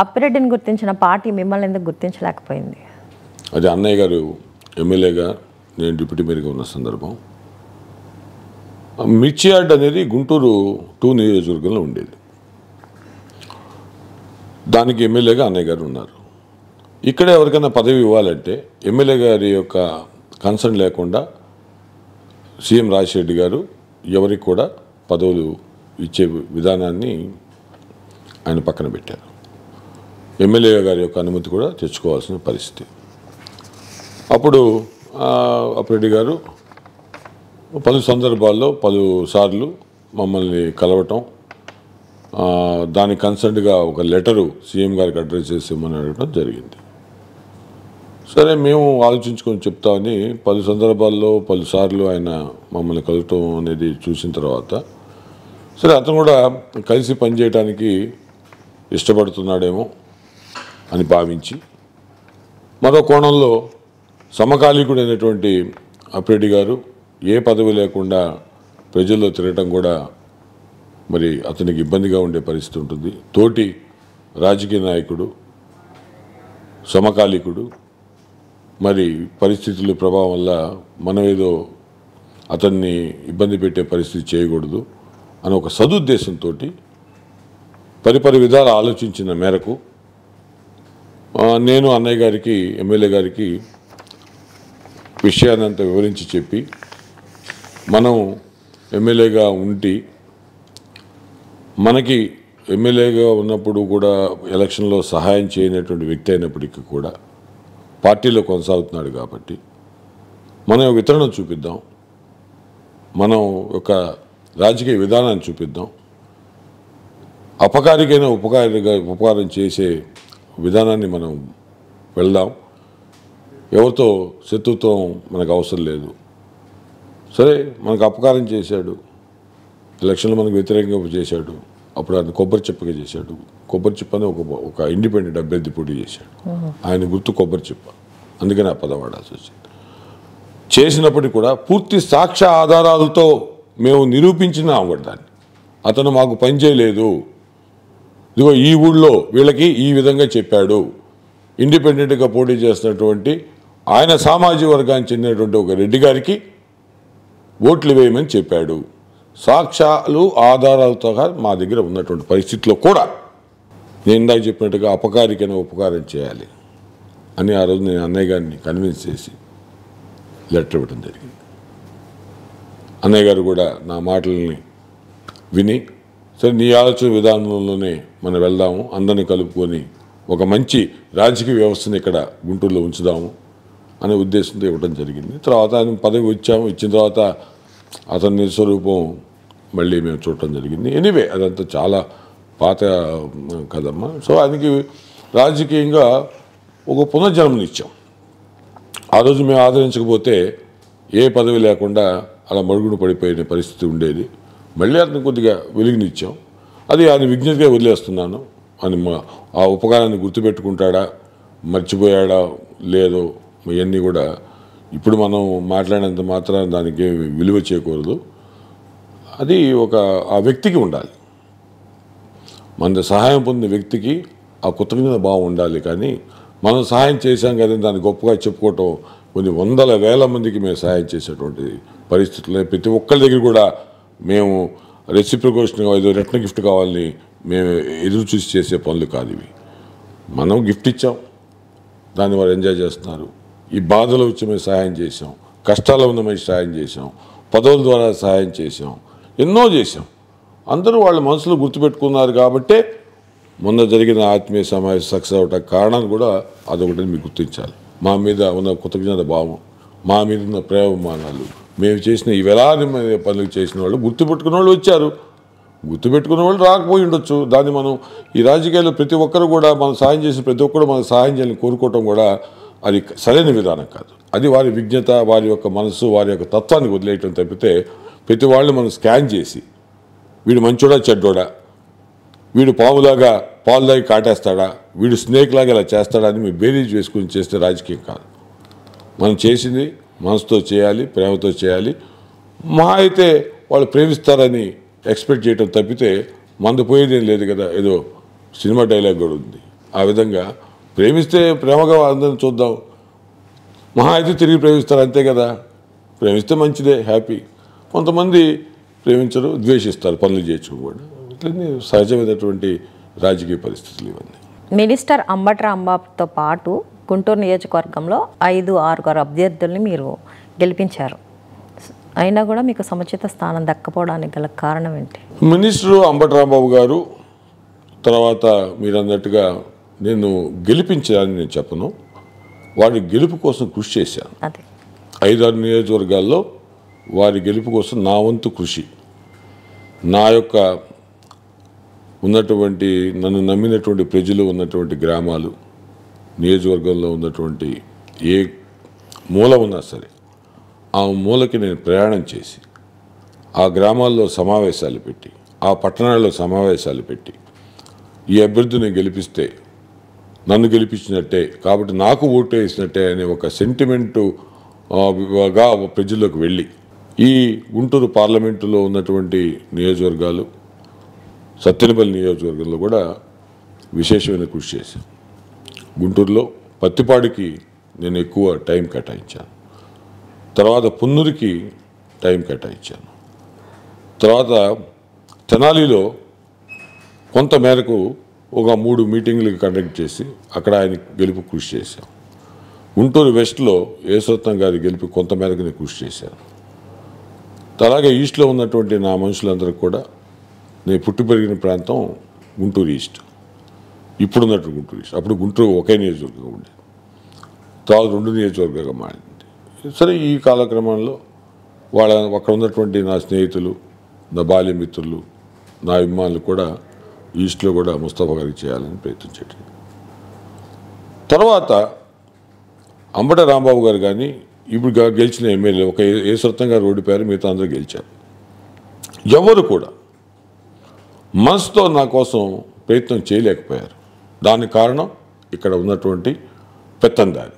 అప్పిరెడ్డిని గుర్తించిన పార్టీ మిమ్మల్ని ఎందుకు గుర్తించలేకపోయింది? అది అన్నయ్య గారు ఎమ్మెల్యేగా, నేను డిప్యూటీ మేయర్గా ఉన్న సందర్భం. మిర్చి యార్డ్ అనేది గుంటూరు 2 నియోజకవర్గంలో ఉండేది. దానికి ఎమ్మెల్యేగా అన్నయ్య గారు ఉన్నారు. ఇక్కడ ఎవరికైనా పదవి ఇవ్వాలంటే ఎమ్మెల్యే గారి యొక్క కన్సర్న్ లేకుండా సీఎం రాజశేఖర్ గారు ఎవరికి కూడా పదవులు ఇచ్చే విధానాన్ని ఆయన పక్కన పెట్టారు. ఎమ్మెల్యే గారి యొక్క అనుమతి కూడా తెచ్చుకోవాల్సిన పరిస్థితి. అప్పుడు అప్పిరెడ్డి గారు పలు సందర్భాల్లో పలుసార్లు మమ్మల్ని కలవటం, దానికి కన్సర్న్డ్గా ఒక లెటరు సీఎం గారికి అడ్రస్ చేసి ఇమ్మని అడగడం జరిగింది. సరే మేము ఆలోచించుకొని చెప్తామని పలు సందర్భాల్లో పలుసార్లు ఆయన మమ్మల్ని కలవటం అనేది చూసిన తర్వాత, సరే అతను కూడా కలిసి పనిచేయడానికి ఇష్టపడుతున్నాడేమో అని భావించి, మరో కోణంలో సమకాలీకుడైనటువంటి అప్పిరెడ్డి గారు ఏ పదవి లేకుండా ప్రజల్లో తిరగటం కూడా మరి అతనికి ఇబ్బందిగా ఉండే పరిస్థితి ఉంటుంది. తోటి రాజకీయ నాయకుడు, సమకాలీకుడు, మరి పరిస్థితుల ప్రభావం వల్ల మనం ఏదో అతన్ని ఇబ్బంది పెట్టే పరిస్థితి చేయకూడదు అని ఒక సదుద్దేశంతో పరిపరి విధాలు ఆలోచించిన మేరకు నేను అన్నయ్య గారికి, ఎమ్మెల్యే గారికి విషయాన్ని అంతా వివరించి చెప్పి, మనం ఎమ్మెల్యేగా ఉండి మనకి ఎమ్మెల్యేగా ఉన్నప్పుడు కూడా ఎలక్షన్లో సహాయం చేయనటువంటి వ్యక్తి అయినప్పటికీ కూడా పార్టీలో కొనసాగుతున్నాడు కాబట్టి మనం వితరణ చూపిద్దాం, మనం ఒక రాజకీయ విధానాన్ని చూపిద్దాం, అపకారికైన ఉపకారం చేసే విధానాన్ని మనం వెళ్దాం, ఎవరితో శత్రుత్వం మనకు అవసరం లేదు. సరే మనకు అపకారం చేశాడు, ఎలక్షన్లో మనకు వ్యతిరేకంగా చేశాడు, అప్పుడు ఆయన కొబ్బరి చిప్పగా చేశాడు. కొబ్బరి చిప్ప అని ఒక ఇండిపెండెంట్ అభ్యర్థి పోటీ చేశాడు, ఆయన గుర్తు కొబ్బరి చిప్ప, అందుకని ఆ పదం వాడాల్సి వచ్చింది. చేసినప్పటికీ కూడా పూర్తి సాక్ష్య ఆధారాలతో మేము నిరూపించినాం కూడా దాన్ని. అతను మాకు పని చేయలేదు, ఇదిగో ఈ ఊళ్ళో వీళ్ళకి ఈ విధంగా చెప్పాడు, ఇండిపెండెంట్గా పోటీ చేస్తున్నటువంటి ఆయన సామాజిక వర్గానికి చెందినటువంటి ఒక రెడ్డి గారికి ఓట్లు వేయమని చెప్పాడు. సాక్ష్యాలు ఆధారాలతో మా దగ్గర ఉన్నటువంటి పరిస్థితిలో కూడా నేను ఇందాక చెప్పినట్టుగా అపకారికైన ఉపకారం చేయాలి అని ఆ రోజు నేను అన్నయ్య గారిని కన్విన్స్ చేసి లెటర్ ఇవ్వడం జరిగింది. అన్నయ్య గారు కూడా నా మాటల్ని విని సరే నీ ఆలోచన విధానంలోనే మనం వెళ్దాము, అందరినీ కలుపుకొని ఒక మంచి రాజకీయ వ్యవస్థను ఇక్కడ గుంటూరులో ఉంచుదాము అనే ఉద్దేశంతో ఇవ్వడం జరిగింది. తర్వాత ఆయన పదవి ఇచ్చిన తర్వాత అతని నిజస్వరూపం మళ్ళీ మేము చూడటం జరిగింది. ఎనీవే అదంతా చాలా పాత కదమ్మా. సో ఆయనకి రాజకీయంగా ఒక పునర్జన్మనిచ్చాం. ఆ రోజు మేము ఆదరించకపోతే ఏ పదవి లేకుండా అలా మరుగున పడిపోయిన పరిస్థితి ఉండేది. మళ్ళీ అతను కొద్దిగా వెలుగునిచ్చాం. అది ఆయన విజ్ఞతగా వదిలేస్తున్నాను. అని ఆ ఉపకారాన్ని గుర్తుపెట్టుకుంటాడా, మర్చిపోయాడా లేదో ఇవన్నీ కూడా ఇప్పుడు మనం మాట్లాడినంత మాత్రం దానికి విలువ చేయకూడదు. అది ఆ వ్యక్తికి ఉండాలి. మన సహాయం పొందిన వ్యక్తికి ఆ కృతజ్ఞత భావం ఉండాలి. కానీ మనం సహాయం చేశాం కదా దాన్ని గొప్పగా చెప్పుకోవటం, కొన్ని వందల వేల మందికి మేము సహాయం చేసేటువంటి పరిస్థితుల్లో ప్రతి ఒక్కరి దగ్గర కూడా మేము రెసిప్రికేషన్ ఏదో రిటర్న్ గిఫ్ట్ కావాలని మేము ఎదురు చూసి చేసే పనులు కాదు ఇవి. మనం గిఫ్ట్ ఇచ్చాం, దాన్ని వారు ఎంజాయ్ చేస్తున్నారు. ఈ బాధలో వచ్చి మేము సహాయం చేసాం, కష్టాల్లో ఉన్న మేము సహాయం చేసాం, పదవుల ద్వారా సహాయం చేసాం, ఎన్నో చేసాం. అందరూ వాళ్ళ మనసులో గుర్తుపెట్టుకున్నారు కాబట్టే మొన్న జరిగిన ఆత్మీయ సమావేశం సక్సెస్ అవడానికి కారణాన్ని కూడా అదొకటి మీకు గుర్తించాలి. మా మీద ఉన్న కృతజ్ఞత భావం, మా మీద ఉన్న ప్రేమమానాలు, మేము చేసిన ఈ వేలాది పనులు చేసిన వాళ్ళు గుర్తుపెట్టుకున్న వాళ్ళు వచ్చారు, గుర్తుపెట్టుకున్న వాళ్ళు రాకపోయి ఉండొచ్చు. దాన్ని మనం ఈ రాజకీయాల్లో ప్రతి ఒక్కరు కూడా మనం సాయం చేసిన ప్రతి ఒక్కరు మనం సహాయం చేయాలని కోరుకోవటం కూడా అది సరైన విధానం కాదు. అది వారి విజ్ఞత, వారి యొక్క మనసు, వారి యొక్క తత్వాన్ని వదిలేయటం తప్పితే ప్రతి వాళ్ళు మనం స్కాన్ చేసి వీడు మంచోడా చెడ్డోడా, వీడు పాములాగా పాలు దాగి కాటేస్తాడా, వీడు స్నేక్ లాగా ఇలా చేస్తాడా అని మీరు బేరీజ్ వేసుకుని చేస్తే రాజకీయం కాదు. మనం చేసింది మనసుతో చేయాలి, ప్రేమతో చేయాలి. మా అయితే వాళ్ళు ప్రేమిస్తారని ఎక్స్పెక్ట్ చేయటం తప్పితే మందు పోయేదేం లేదు కదా. ఏదో సినిమా డైలాగ్ కూడా ఉంది. ఆ విధంగా ప్రేమిస్తే ప్రేమగా అందరిని చూద్దాం, మహా అయితే తిరిగి ప్రేమిస్తారు అంతే కదా. ప్రేమిస్తే మంచిదే, హ్యాపీ. కొంతమంది ప్రేమించరు, ద్వేషిస్తారు, పనులు చేయించుకోకూడదు. ఇట్లన్నీ సహజమైనటువంటి రాజకీయ పరిస్థితులు ఇవన్నీ. మినిస్టర్ అంబటి రాంబాబుతో పాటు గుంటూరు నియోజకవర్గంలో 5-6 అభ్యర్థుల్ని మీరు గెలిపించారు. అయినా కూడా మీకు సముచిత స్థానం దక్కపోవడానికి గల కారణం ఏంటి? మినిస్టరు అంబటి రాంబాబు గారు తర్వాత మీరు అన్నట్టుగా నేను గెలిపించాలని నేను చెప్పను. వారి గెలుపు కోసం కృషి చేశాను. 5-6 నియోజకవర్గాల్లో వారి గెలుపు కోసం నా వంతు కృషి, నా యొక్క ఉన్నటువంటి నన్ను నమ్మినటువంటి ప్రజలు ఉన్నటువంటి గ్రామాలు, నియోజకవర్గంలో ఉన్నటువంటి ఏ మూల ఉన్నా సరే ఆ మూలకి నేను ప్రయాణం చేసి ఆ గ్రామాల్లో సమావేశాలు పెట్టి, ఆ పట్టణాల్లో సమావేశాలు పెట్టి ఈ అభ్యర్థిని గెలిపిస్తే నన్ను గెలిపించినట్టే కాబట్టి నాకు ఓటు వేసినట్టే అనే ఒక సెంటిమెంటుగా ప్రజల్లోకి వెళ్ళి ఈ గుంటూరు పార్లమెంటులో ఉన్నటువంటి నియోజకవర్గాలు, సత్తెనపల్లి నియోజకవర్గంలో కూడా విశేషమైన కృషి చేశాను. గుంటూరులో పత్తిపాడికి నేను ఎక్కువ టైం కేటాయించాను, తర్వాత పున్నూరుకి టైం కేటాయించాను, తర్వాత తెనాలిలో కొంత మేరకు ఒక 3 మీటింగ్లు కండక్ట్ చేసి అక్కడ ఆయన గెలుపు కృషి చేశాను. గుంటూరు వెస్ట్లో యేసరత్నం గారి గెలుపు కొంత మేరకు నేను కృషి చేశాను. అలాగే ఈస్ట్లో ఉన్నటువంటి నా మనుషులందరికీ కూడా నేను పుట్టి పెరిగిన ప్రాంతం గుంటూరు ఈస్ట్, ఇప్పుడున్నట్టు గుంటూరు ఈస్ట్. అప్పుడు గుంటూరు ఒకే నియోజకవర్గంగా ఉండేది, తర్వాత 2 నియోజకవర్గాలుగా మారింది. సరే ఈ కాలక్రమంలో అక్కడ ఉన్నటువంటి నా స్నేహితులు, నా బాల్య మిత్రులు, నా అభిమానులు కూడా ఈస్ట్లో కూడా ముస్తఫా గారికి చేయాలని ప్రయత్నించేది. తర్వాత అంబటి రాంబాబు గారు కానీ ఇప్పుడు గెలిచిన ఎమ్మెల్యే ఒక యేసరత్నం గారు ఓడిపోయారు, మిగతా అందరూ గెలిచారు. ఎవరు కూడా మనసుతో నా కోసం ప్రయత్నం చేయలేకపోయారు. దానికి కారణం ఇక్కడ ఉన్నటువంటి పెత్తందారి.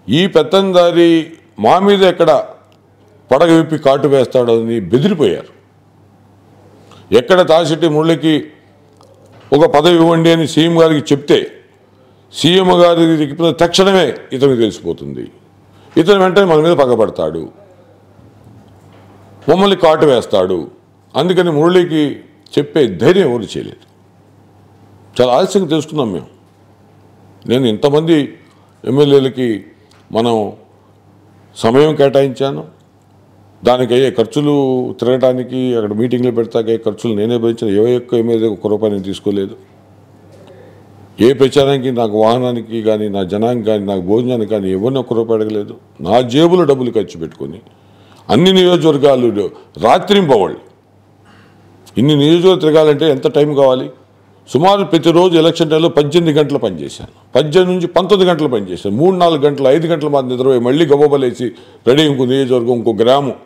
ఈ పెత్తందారి మా మీద ఎక్కడ పడగ విప్పి కాటు వేస్తాడని బెదిరిపోయారు. ఎక్కడ తాశెట్టి మురళికి ఒక పదవి ఇవ్వండి అని సీఎం గారికి చెప్తే సీఎం గారికి చెప్పిన తక్షణమే ఇతనికి తెలిసిపోతుంది, ఇతను వెంటనే మన మీద పగబడతాడు, మమ్మల్ని కాటు వేస్తాడు. అందుకని మురళికి చెప్పే ధైర్యం ఎవరు చేయలేదు. చాలా ఆలస్యంగా తెలుసుకున్నాం మేము. నేను ఇంతమంది ఎమ్మెల్యేలకి మనం సమయం కేటాయించాను, దానికి అయ్యే ఖర్చులు, తిరగడానికి అక్కడ మీటింగ్లు పెడతాకే ఖర్చులు నేనే భరించిన. ఏ ఒక్క ఎమ్మెల్యే ఒక్క రూపాయి నేను తీసుకోలేదు. ఏ ప్రచారానికి, నాకు వాహనానికి కానీ, నా జనానికి కానీ, నాకు భోజనానికి కానీ ఎవరిని ఒక్క రూపాయి అడగలేదు. నా జేబులో డబ్బులు ఖర్చు పెట్టుకొని అన్ని నియోజకవర్గాలు రాత్రింపవాళ్ళు. ఇన్ని నియోజకవర్గాలు తిరగాలంటే ఎంత టైం కావాలి? సుమారు ప్రతిరోజు ఎలక్షన్ టైంలో 18 గంటలు పనిచేశాను. 18 నుంచి 19 గంటలు పనిచేశాను. 3-4 గంటలు, 5 గంటల మాత్రం నిద్రపోయి మళ్ళీ గబోబలేసి రెడీ, ఇంకో నియోజకవర్గం, ఇంకో గ్రామం,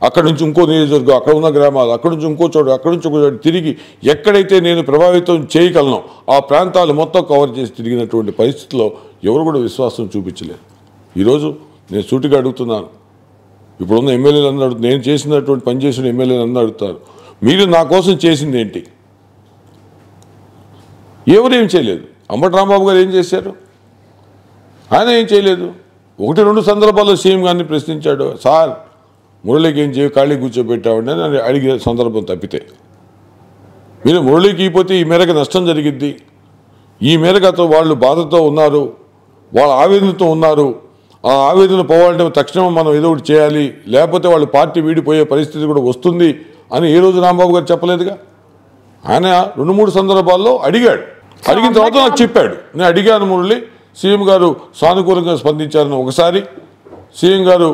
అక్కడి నుంచి ఇంకో నియోజకవర్గం, అక్కడ ఉన్న గ్రామాలు, అక్కడి నుంచి ఇంకో చోటు, అక్కడి నుంచి ఇంకో చోటు తిరిగి ఎక్కడైతే నేను ప్రభావితం చేయగలను ఆ ప్రాంతాలు మొత్తం కవర్ చేసి తిరిగినటువంటి పరిస్థితిలో ఎవరు కూడా విశ్వాసం చూపించలేదు. ఈరోజు నేను సూటిగా అడుగుతున్నాను, ఇప్పుడున్న ఎమ్మెల్యేలు అందరూ నేను చేసినటువంటి పనిచేసిన ఎమ్మెల్యేలు అందరూ అడుగుతారు, మీరు నా కోసం చేసింది ఏంటి? ఎవరేం చేయలేదు. అంబటి రాంబాబు గారు ఏం చేశారు? ఆయన ఏం చేయలేదు. 1-2 సందర్భాల్లో సీఎం గారిని ప్రశ్నించాడు, సార్ మురళికి ఏం చేయ ఖాళీ కూర్చోబెట్టామంటే నన్ను అడిగే సందర్భం తప్పితే, మీరు మురళికి ఇపోతే ఈ మేరకు నష్టం జరిగిద్ది, ఈ మేరకు వాళ్ళు బాధతో ఉన్నారు, వాళ్ళ ఆవేదనతో ఉన్నారు, ఆ ఆవేదన పోవాలంటే తక్షణం మనం ఏదో ఒకటి చేయాలి, లేకపోతే వాళ్ళు పార్టీ వీడిపోయే పరిస్థితి కూడా వస్తుంది అని ఏ రోజు రాంబాబు గారు చెప్పలేదుగా. ఆయన 2-3 సందర్భాల్లో అడిగాడు. అడిగిన తర్వాత నాకు చెప్పాడు, నేను అడిగాను మురళి, సీఎం గారు సానుకూలంగా స్పందించారని ఒకసారి, సీఎం గారు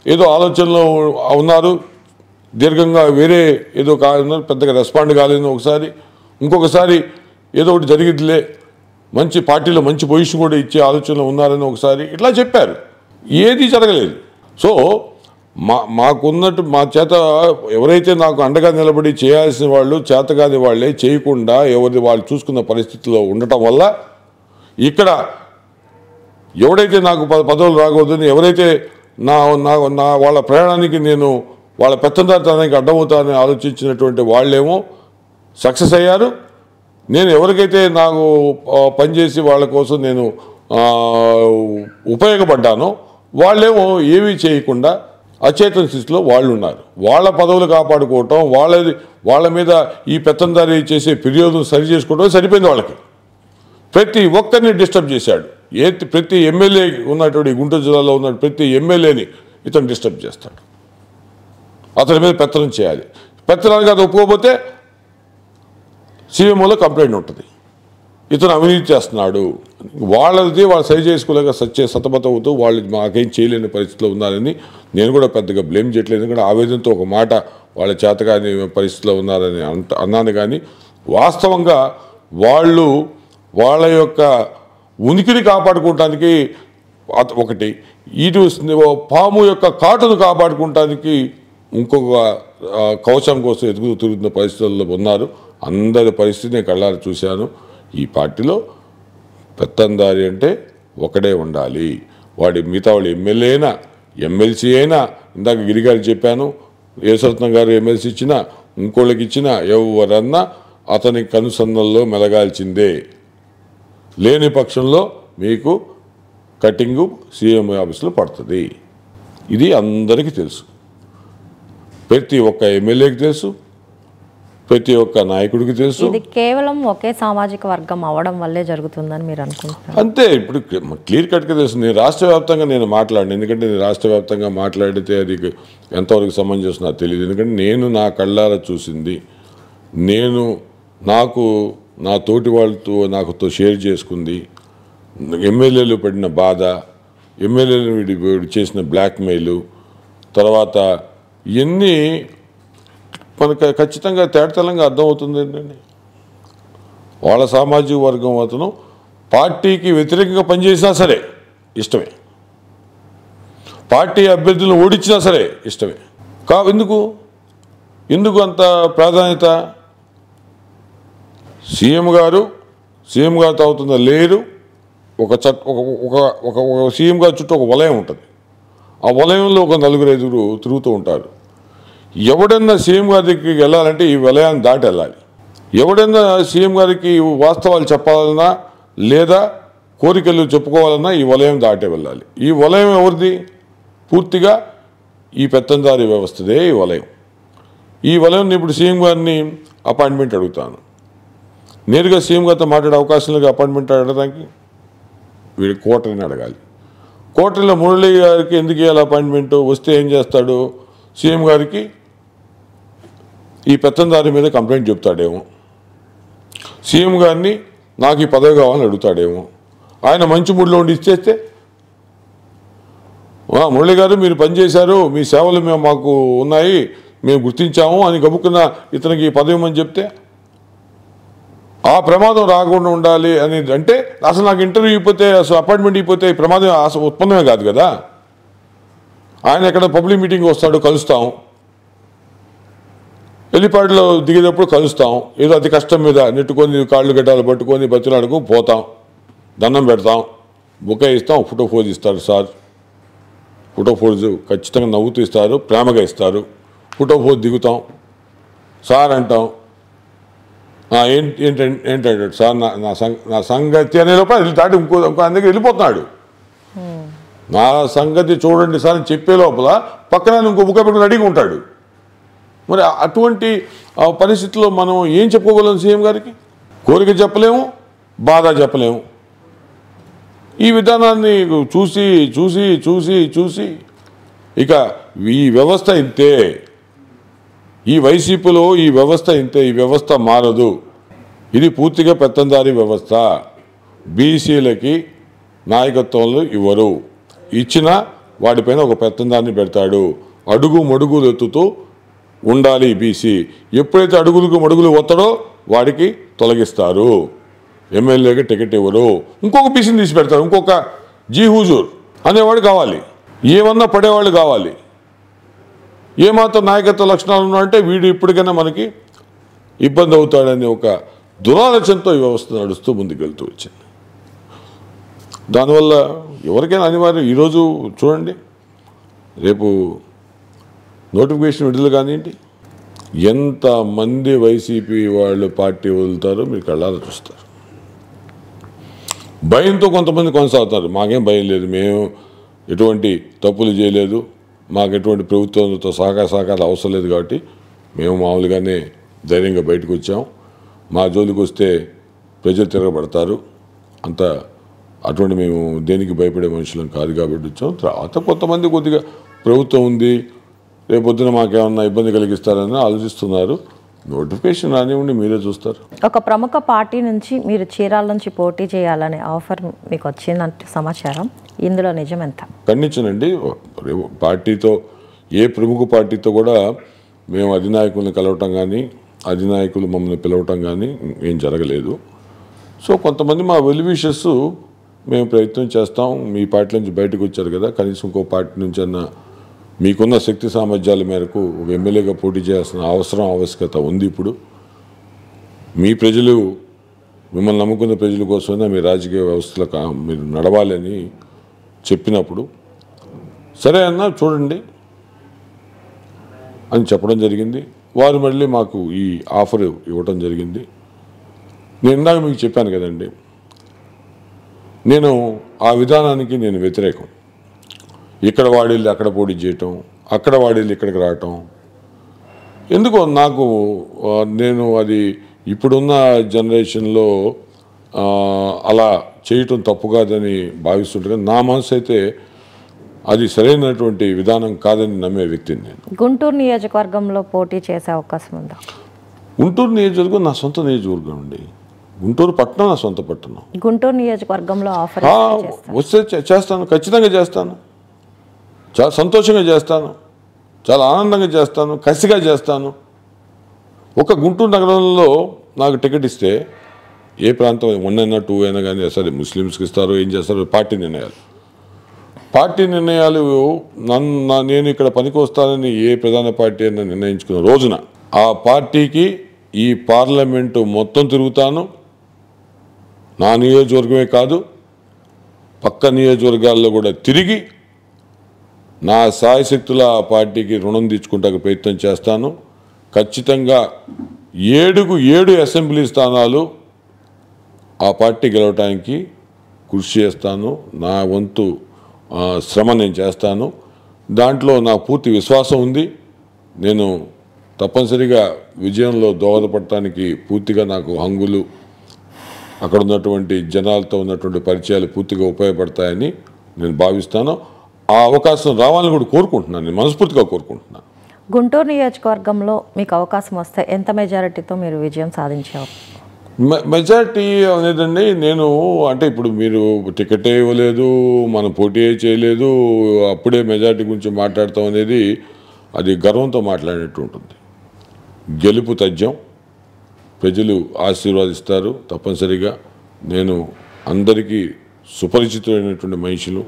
ఏదో ఆలోచనలో ఉన్నారు, దీర్ఘంగా వేరే ఏదో కాదు, పెద్దగా రెస్పాండ్ కాలేదని ఒకసారి, ఇంకొకసారి ఏదో ఒకటి జరిగిద్దిలే, మంచి పార్టీలో మంచి పొజిషన్ కూడా ఇచ్చే ఆలోచనలో ఉన్నారని ఒకసారి ఇట్లా చెప్పారు. ఏది జరగలేదు. సో మాకున్నట్టు మా చేత ఎవరైతే నాకు అండగా నిలబడి చేయాల్సిన వాళ్ళు చేతగాని వాళ్ళే చేయకుండా ఎవరి వాళ్ళు చూసుకున్న పరిస్థితిలో ఉండటం వల్ల ఇక్కడ ఎవడైతే నాకు పదవులు రాకూడదని, ఎవరైతే నా నా వాళ్ళ ప్రయాణానికి నేను వాళ్ళ పెత్తందారితనానికి అడ్డమవుతానని ఆలోచించినటువంటి వాళ్ళేమో సక్సెస్ అయ్యారు. నేను ఎవరికైతే నాకు పనిచేసి వాళ్ళ కోసం నేను ఉపయోగపడ్డానో వాళ్ళేమో ఏమీ చేయకుండా అచేతన స్థితిలో వాళ్ళు ఉన్నారు. వాళ్ళ పదవులు కాపాడుకోవటం, వాళ్ళ మీద ఈ పెత్తందారి చేసే ఫిర్యాదును సరి చేసుకోవడం సరిపోయింది వాళ్ళకి. ప్రతి ఒక్కరిని డిస్టర్బ్ చేశాడు. ప్రతి ఎమ్మెల్యే ఉన్నటువంటి గుంటూరు జిల్లాలో ఉన్న ప్రతి ఎమ్మెల్యేని ఇతను డిస్టర్బ్ చేస్తాడు. అతని మీద పెత్తనం చేయాలి. పెత్తనానికి అది ఒప్పుకోకపోతే సీఎంఓలో కంప్లైంట్ ఉంటుంది, ఇతను అవినీతి చేస్తున్నాడు. వాళ్ళది వాళ్ళు సరి చేసుకోలేక సతమతం అవుతూ వాళ్ళు మాకేం చేయలేని పరిస్థితిలో ఉన్నారని నేను కూడా పెద్దగా బ్లేమ్ చేయట్లేదు. ఎందుకంటే ఆవేదనతో ఒక మాట వాళ్ళ చేతగాని పరిస్థితిలో ఉన్నారని అన్నాను. కానీ వాస్తవంగా వాళ్ళు వాళ్ళ యొక్క ఉనికిని కాపాడుకోవటానికి ఒకటి, ఇటు పాము యొక్క కాటును కాపాడుకోవటానికి ఇంకొక కవచం కోసం ఎదుగుతూ తిరుగుతున్న పరిస్థితుల్లో ఉన్నారు. అందరి పరిస్థితి నేను కళ్ళారా చూశాను. ఈ పార్టీలో పెత్తందారి అంటే ఒకడే ఉండాలి. మిగతా వాళ్ళు ఎమ్మెల్యే అయినా ఎమ్మెల్సీ అయినా, ఇందాక గిరిగారు చెప్పాను, యేసరత్నం గారు ఎమ్మెల్సీ ఇచ్చినా ఇంకోళ్ళకి ఇచ్చినా ఎవరన్నా అతని కనుసన్నల్లో మెలగాల్సిందే. లేని పక్షంలో మీకు కటింగు సీఎం ఆఫీసులో పడుతుంది. ఇది అందరికీ తెలుసు, ప్రతి ఒక్క ఎమ్మెల్యేకి తెలుసు, ప్రతి ఒక్క నాయకుడికి తెలుసు. ఇది కేవలం ఒకే సామాజిక వర్గం అవడం వల్లే జరుగుతుందని మీరు అనుకుంటున్నారు? అంతే. ఇప్పుడు క్లియర్ కట్గా తెలుసు. నేను రాష్ట్ర వ్యాప్తంగా నేను మాట్లాడిన, ఎందుకంటే నేను రాష్ట్ర వ్యాప్తంగా మాట్లాడితే అది ఎంతవరకు సమంజసం నాకు తెలియదు. ఎందుకంటే నేను నా కళ్ళారా చూసింది, నేను నా తోటి వాళ్ళతో నాకుతో షేర్ చేసుకుంది, ఎమ్మెల్యేలు పడిన బాధ, ఎమ్మెల్యేలు వీడు చేసిన బ్లాక్మెయిలు, తర్వాత ఇవన్నీ మనకు ఖచ్చితంగా తేటతెల్లంగా అర్థమవుతుంది. ఏంటండి, వాళ్ళ సామాజిక వర్గం అతను పార్టీకి వ్యతిరేకంగా పనిచేసినా సరే ఇష్టమే, పార్టీ అభ్యర్థులను ఓడించినా సరే ఇష్టమే. ఎందుకు అంత ప్రాధాన్యత? సీఎం గారితో అవుతున్న లేరు. ఒక సీఎం గారి చుట్టూ ఒక వలయం ఉంటుంది. ఆ వలయంలో ఒక 4-5 తిరుగుతూ ఉంటారు. ఎవడన్నా సీఎం గారి దగ్గరికి వెళ్ళాలంటే ఈ వలయాన్ని దాటి వెళ్ళాలి. ఎవడన్నా సీఎం గారికి వాస్తవాలు చెప్పాలన్నా లేదా కోరికలు చెప్పుకోవాలన్నా ఈ వలయం దాటే వెళ్ళాలి. ఈ వలయం ఎవరిది? పూర్తిగా ఈ పెత్తందారి వ్యవస్థదే ఈ వలయం. ఈ వలయం ఇప్పుడు సీఎం గారిని అపాయింట్మెంట్ అడుగుతాను, నేరుగా సీఎం గారితో మాట్లాడే అవకాశం లేదు. అపాయింట్మెంట్ అడగడానికి వీడు కోటరీని అడగాలి. కోటరీలో మురళి గారికి ఎందుకు ఇవ్వాలి అపాయింట్మెంటు? వస్తే ఏం చేస్తాడు? సీఎం గారికి ఈ పెత్తందారి మీద కంప్లైంట్ చెప్తాడేమో, సీఎం గారిని నాకు ఈ పదవి కావాలని అడుగుతాడేమో. ఆయన మంచి మూడ్లో ఉండి ఇచ్చేస్తే, మురళి గారు మీరు పనిచేశారు, మీ సేవలు మాకు ఉన్నాయి, మేము గుర్తించాము అని గబుక్కున్న ఇతనికి ఈ పదవి అని చెప్తే, ఆ ప్రమాదం రాకుండా ఉండాలి అనేది అంటే అసలు నాకు ఇంటర్వ్యూ అయిపోతే, అసలు అపాయింట్మెంట్ అయిపోతే ఈ ప్రమాదం అసలు ఉత్పన్నమే కాదు కదా. ఆయన ఎక్కడ పబ్లిక్ మీటింగ్ వస్తాడు, కలుస్తాం, హెలిపాడ్లో దిగేటప్పుడు కలుస్తాం, ఏదో అతి కష్టం మీద నెట్టుకొని కాళ్ళు గడ్డాలు పట్టుకొని బతిలాడుకు పోతాం, దండం పెడతాం, బుకే ఇస్తాం, ఫోటో ఫోజ్ ఇస్తారు సార్, ఫోటో ఫోజ్ ఖచ్చితంగా నవ్వుతూ ఇస్తారు, ప్రేమగా ఇస్తారు, ఫోటో ఫోజ్ దిగుతాం, సార్ అంటాం, ఏంటంటాడు సార్ నా సంగతి అనే లోపల వెళ్ళి దాటి ఇంకో అందుకే వెళ్ళిపోతున్నాడు. నా సంగతి చూడండి సార్ అని చెప్పే లోపల పక్కన ఇంకో బుక్క పెట్టుకుని రెడీగా ఉంటాడు. మరి అటువంటి పరిస్థితుల్లో మనం ఏం చెప్పుకోగలం సీఎం గారికి? కోరిక చెప్పలేము, బాధ చెప్పలేము. ఈ విధానాన్ని చూసి చూసి చూసి చూసి ఇక ఈ వ్యవస్థ ఇంతే, ఈ వైసీపీలో ఈ వ్యవస్థ ఇంతే, ఈ వ్యవస్థ మారదు. ఇది పూర్తిగా పెత్తందారీ వ్యవస్థ. బీసీలకి నాయకత్వంలో ఇవ్వరు, ఇచ్చినా వాడిపైన ఒక పెత్తందారిని పెడతాడు. అడుగు మడుగులు ఎత్తుతూ ఉండాలి బీసీ. ఎప్పుడైతే అడుగులకు మడుగులు వస్తాడో వాడికి తొలగిస్తారు, ఎమ్మెల్యేకి టికెట్ ఇవ్వరు, ఇంకొక బీసీని తీసి పెడతారు, ఇంకొక జీ హుజూర్ అనేవాడు కావాలి, ఏమన్నా పడేవాళ్ళు కావాలి. ఏమాత్రం నాయకత్వ లక్షణాలు ఉన్నాయంటే వీడు ఇప్పటికైనా మనకి ఇబ్బంది అవుతాడనే ఒక దురాలోచనతో ఈ వ్యవస్థ నడుస్తూ ముందుకెళ్తూ వచ్చింది. దానివల్ల ఎవరికైనా అనివార్యం. ఈరోజు చూడండి, రేపు నోటిఫికేషన్ విడుదల కానివ్వండి, ఎంతమంది వైసీపీ వాళ్ళు పార్టీ వదులుతారో మీరు కళ్ళారా చూస్తారు. భయంతో కొంతమంది కొనసాగుతారు, మాకేం భయం లేదు, మేము ఎటువంటి తప్పులు చేయలేదు, మాకు ఎటువంటి ప్రభుత్వంతో సహకారాలు అవసరం లేదు కాబట్టి మేము మామూలుగానే ధైర్యంగా బయటకు వచ్చాం, మా జోలికి వస్తే ప్రజలు తిరగబడతారు, అంత అటువంటి మేము దేనికి భయపడే మనుషులం కాదు కాబట్టి వచ్చాం. తర్వాత కొంతమంది కొద్దిగా ప్రభుత్వం ఉంది, రేపొద్దున మాకేమన్నా ఇబ్బంది కలిగిస్తారని ఆలోచిస్తున్నారు. నోటిఫికేషన్ రానివ్వండి, మీరే చూస్తారు. ఒక ప్రముఖ పార్టీ నుంచి మీరు చీరాల నుంచి పోటీ చేయాలనే ఆఫర్ మీకు వచ్చిందంటే సమాచారం, ఇందులో నిజం ఎంత? ఖండించనండి. పార్టీతో ఏ ప్రముఖ పార్టీతో కూడా మేము అధినాయకులను కలవటం కానీ అధినాయకులు మమ్మల్ని పిలవటం కానీ ఏం జరగలేదు. సో కొంతమంది మా వెల్ విషెస్ మేము ప్రయత్నం చేస్తాం, మీ పార్టీ నుంచి బయటకు వచ్చారు కదా, కనీసం ఇంకో పార్టీ నుంచి అన్న మీకున్న శక్తి సామర్థ్యాల మేరకు ఒక ఎమ్మెల్యేగా పోటీ చేయాల్సిన ఆవశ్యకత ఉంది. ఇప్పుడు మీ ప్రజలు, మిమ్మల్ని నమ్ముకున్న ప్రజల కోసమైనా మీ రాజకీయ వ్యవస్థలో మీరు నడవాలని చెప్పినప్పుడు సరే అన్నా చూడండి అని చెప్పడం జరిగింది. వారు మళ్ళీ మాకు ఈ ఆఫర్ ఇవ్వటం జరిగింది. నేను ఇందాక మీకు చెప్పాను కదండి, నేను ఆ విధానానికి నేను వ్యతిరేకం. ఇక్కడ వాడిల్లు అక్కడ పోటీ చేయటం, అక్కడ వాడిల్లు ఇక్కడికి రావటం ఎందుకో నాకు, నేను అది ఇప్పుడున్న జనరేషన్లో అలా చేయటం తప్పు కాదని భావిస్తుంటే, నా మనసు అయితే అది సరైనటువంటి విధానం కాదని నమ్మే వ్యక్తిని నేను. గుంటూరు నియోజకవర్గంలో పోటీ చేసే అవకాశం ఉందా? గుంటూరు నియోజకవర్గం నా సొంత నియోజకవర్గం అండి. గుంటూరు పట్టణం నా సొంత పట్టణం. గుంటూరు నియోజకవర్గంలో ఆఫర్ వస్తే చేస్తాను, ఖచ్చితంగా చేస్తాను, చాలా సంతోషంగా చేస్తాను, చాలా ఆనందంగా చేస్తాను, కసిగా చేస్తాను. ఒక గుంటూరు నగరంలో నాకు టికెట్ ఇస్తే ఏ ప్రాంతం 1 అయినా 2 అయినా కానీ సరే, ముస్లిమ్స్కి ఇస్తారో ఏం చేస్తారో పార్టీ నిర్ణయాలు నేను ఇక్కడ పనికి వస్తానని ఏ ప్రధాన పార్టీ అయినా నిర్ణయించుకున్న రోజున ఆ పార్టీకి ఈ పార్లమెంటు మొత్తం తిరుగుతాను. నా నియోజకవర్గమే కాదు, పక్క నియోజకవర్గాల్లో కూడా తిరిగి నా సాయశక్తుల ఆ పార్టీకి రుణం తీర్చుకుంటానికి ప్రయత్నం చేస్తాను. ఖచ్చితంగా 7 అసెంబ్లీ స్థానాలు ఆ పార్టీ గెలవటానికి కృషి చేస్తాను. నా వంతు శ్రమ నేను చేస్తాను. దాంట్లో నా పూర్తి విశ్వాసం ఉంది. నేను తప్పనిసరిగా విజయంలో దోహదపడటానికి పూర్తిగా నాకు హంగులు, అక్కడ ఉన్నటువంటి జనాలతో ఉన్నటువంటి పరిచయాలు పూర్తిగా ఉపయోగపడతాయని నేను భావిస్తాను. ఆ అవకాశం రావాలని కూడా కోరుకుంటున్నాను, నేను మనస్ఫూర్తిగా కోరుకుంటున్నాను. గుంటూరు నియోజకవర్గంలో మీకు అవకాశం వస్తే ఎంత మెజారిటీతో మీరు విజయం సాధించారు? మెజారిటీ అనేదండి, నేను అంటే ఇప్పుడు మీరు టికెట్ ఇవ్వలేదు, మనం పోటీ చేయలేదు, అప్పుడే మెజారిటీ గురించి మాట్లాడతాం అనేది అది గర్వంతో మాట్లాడినట్టు ఉంటుంది. గెలుపు తథ్యం, ప్రజలు ఆశీర్వాదిస్తారు తప్పనిసరిగా. నేను అందరికీ సుపరిచితులైనటువంటి మనుషులు,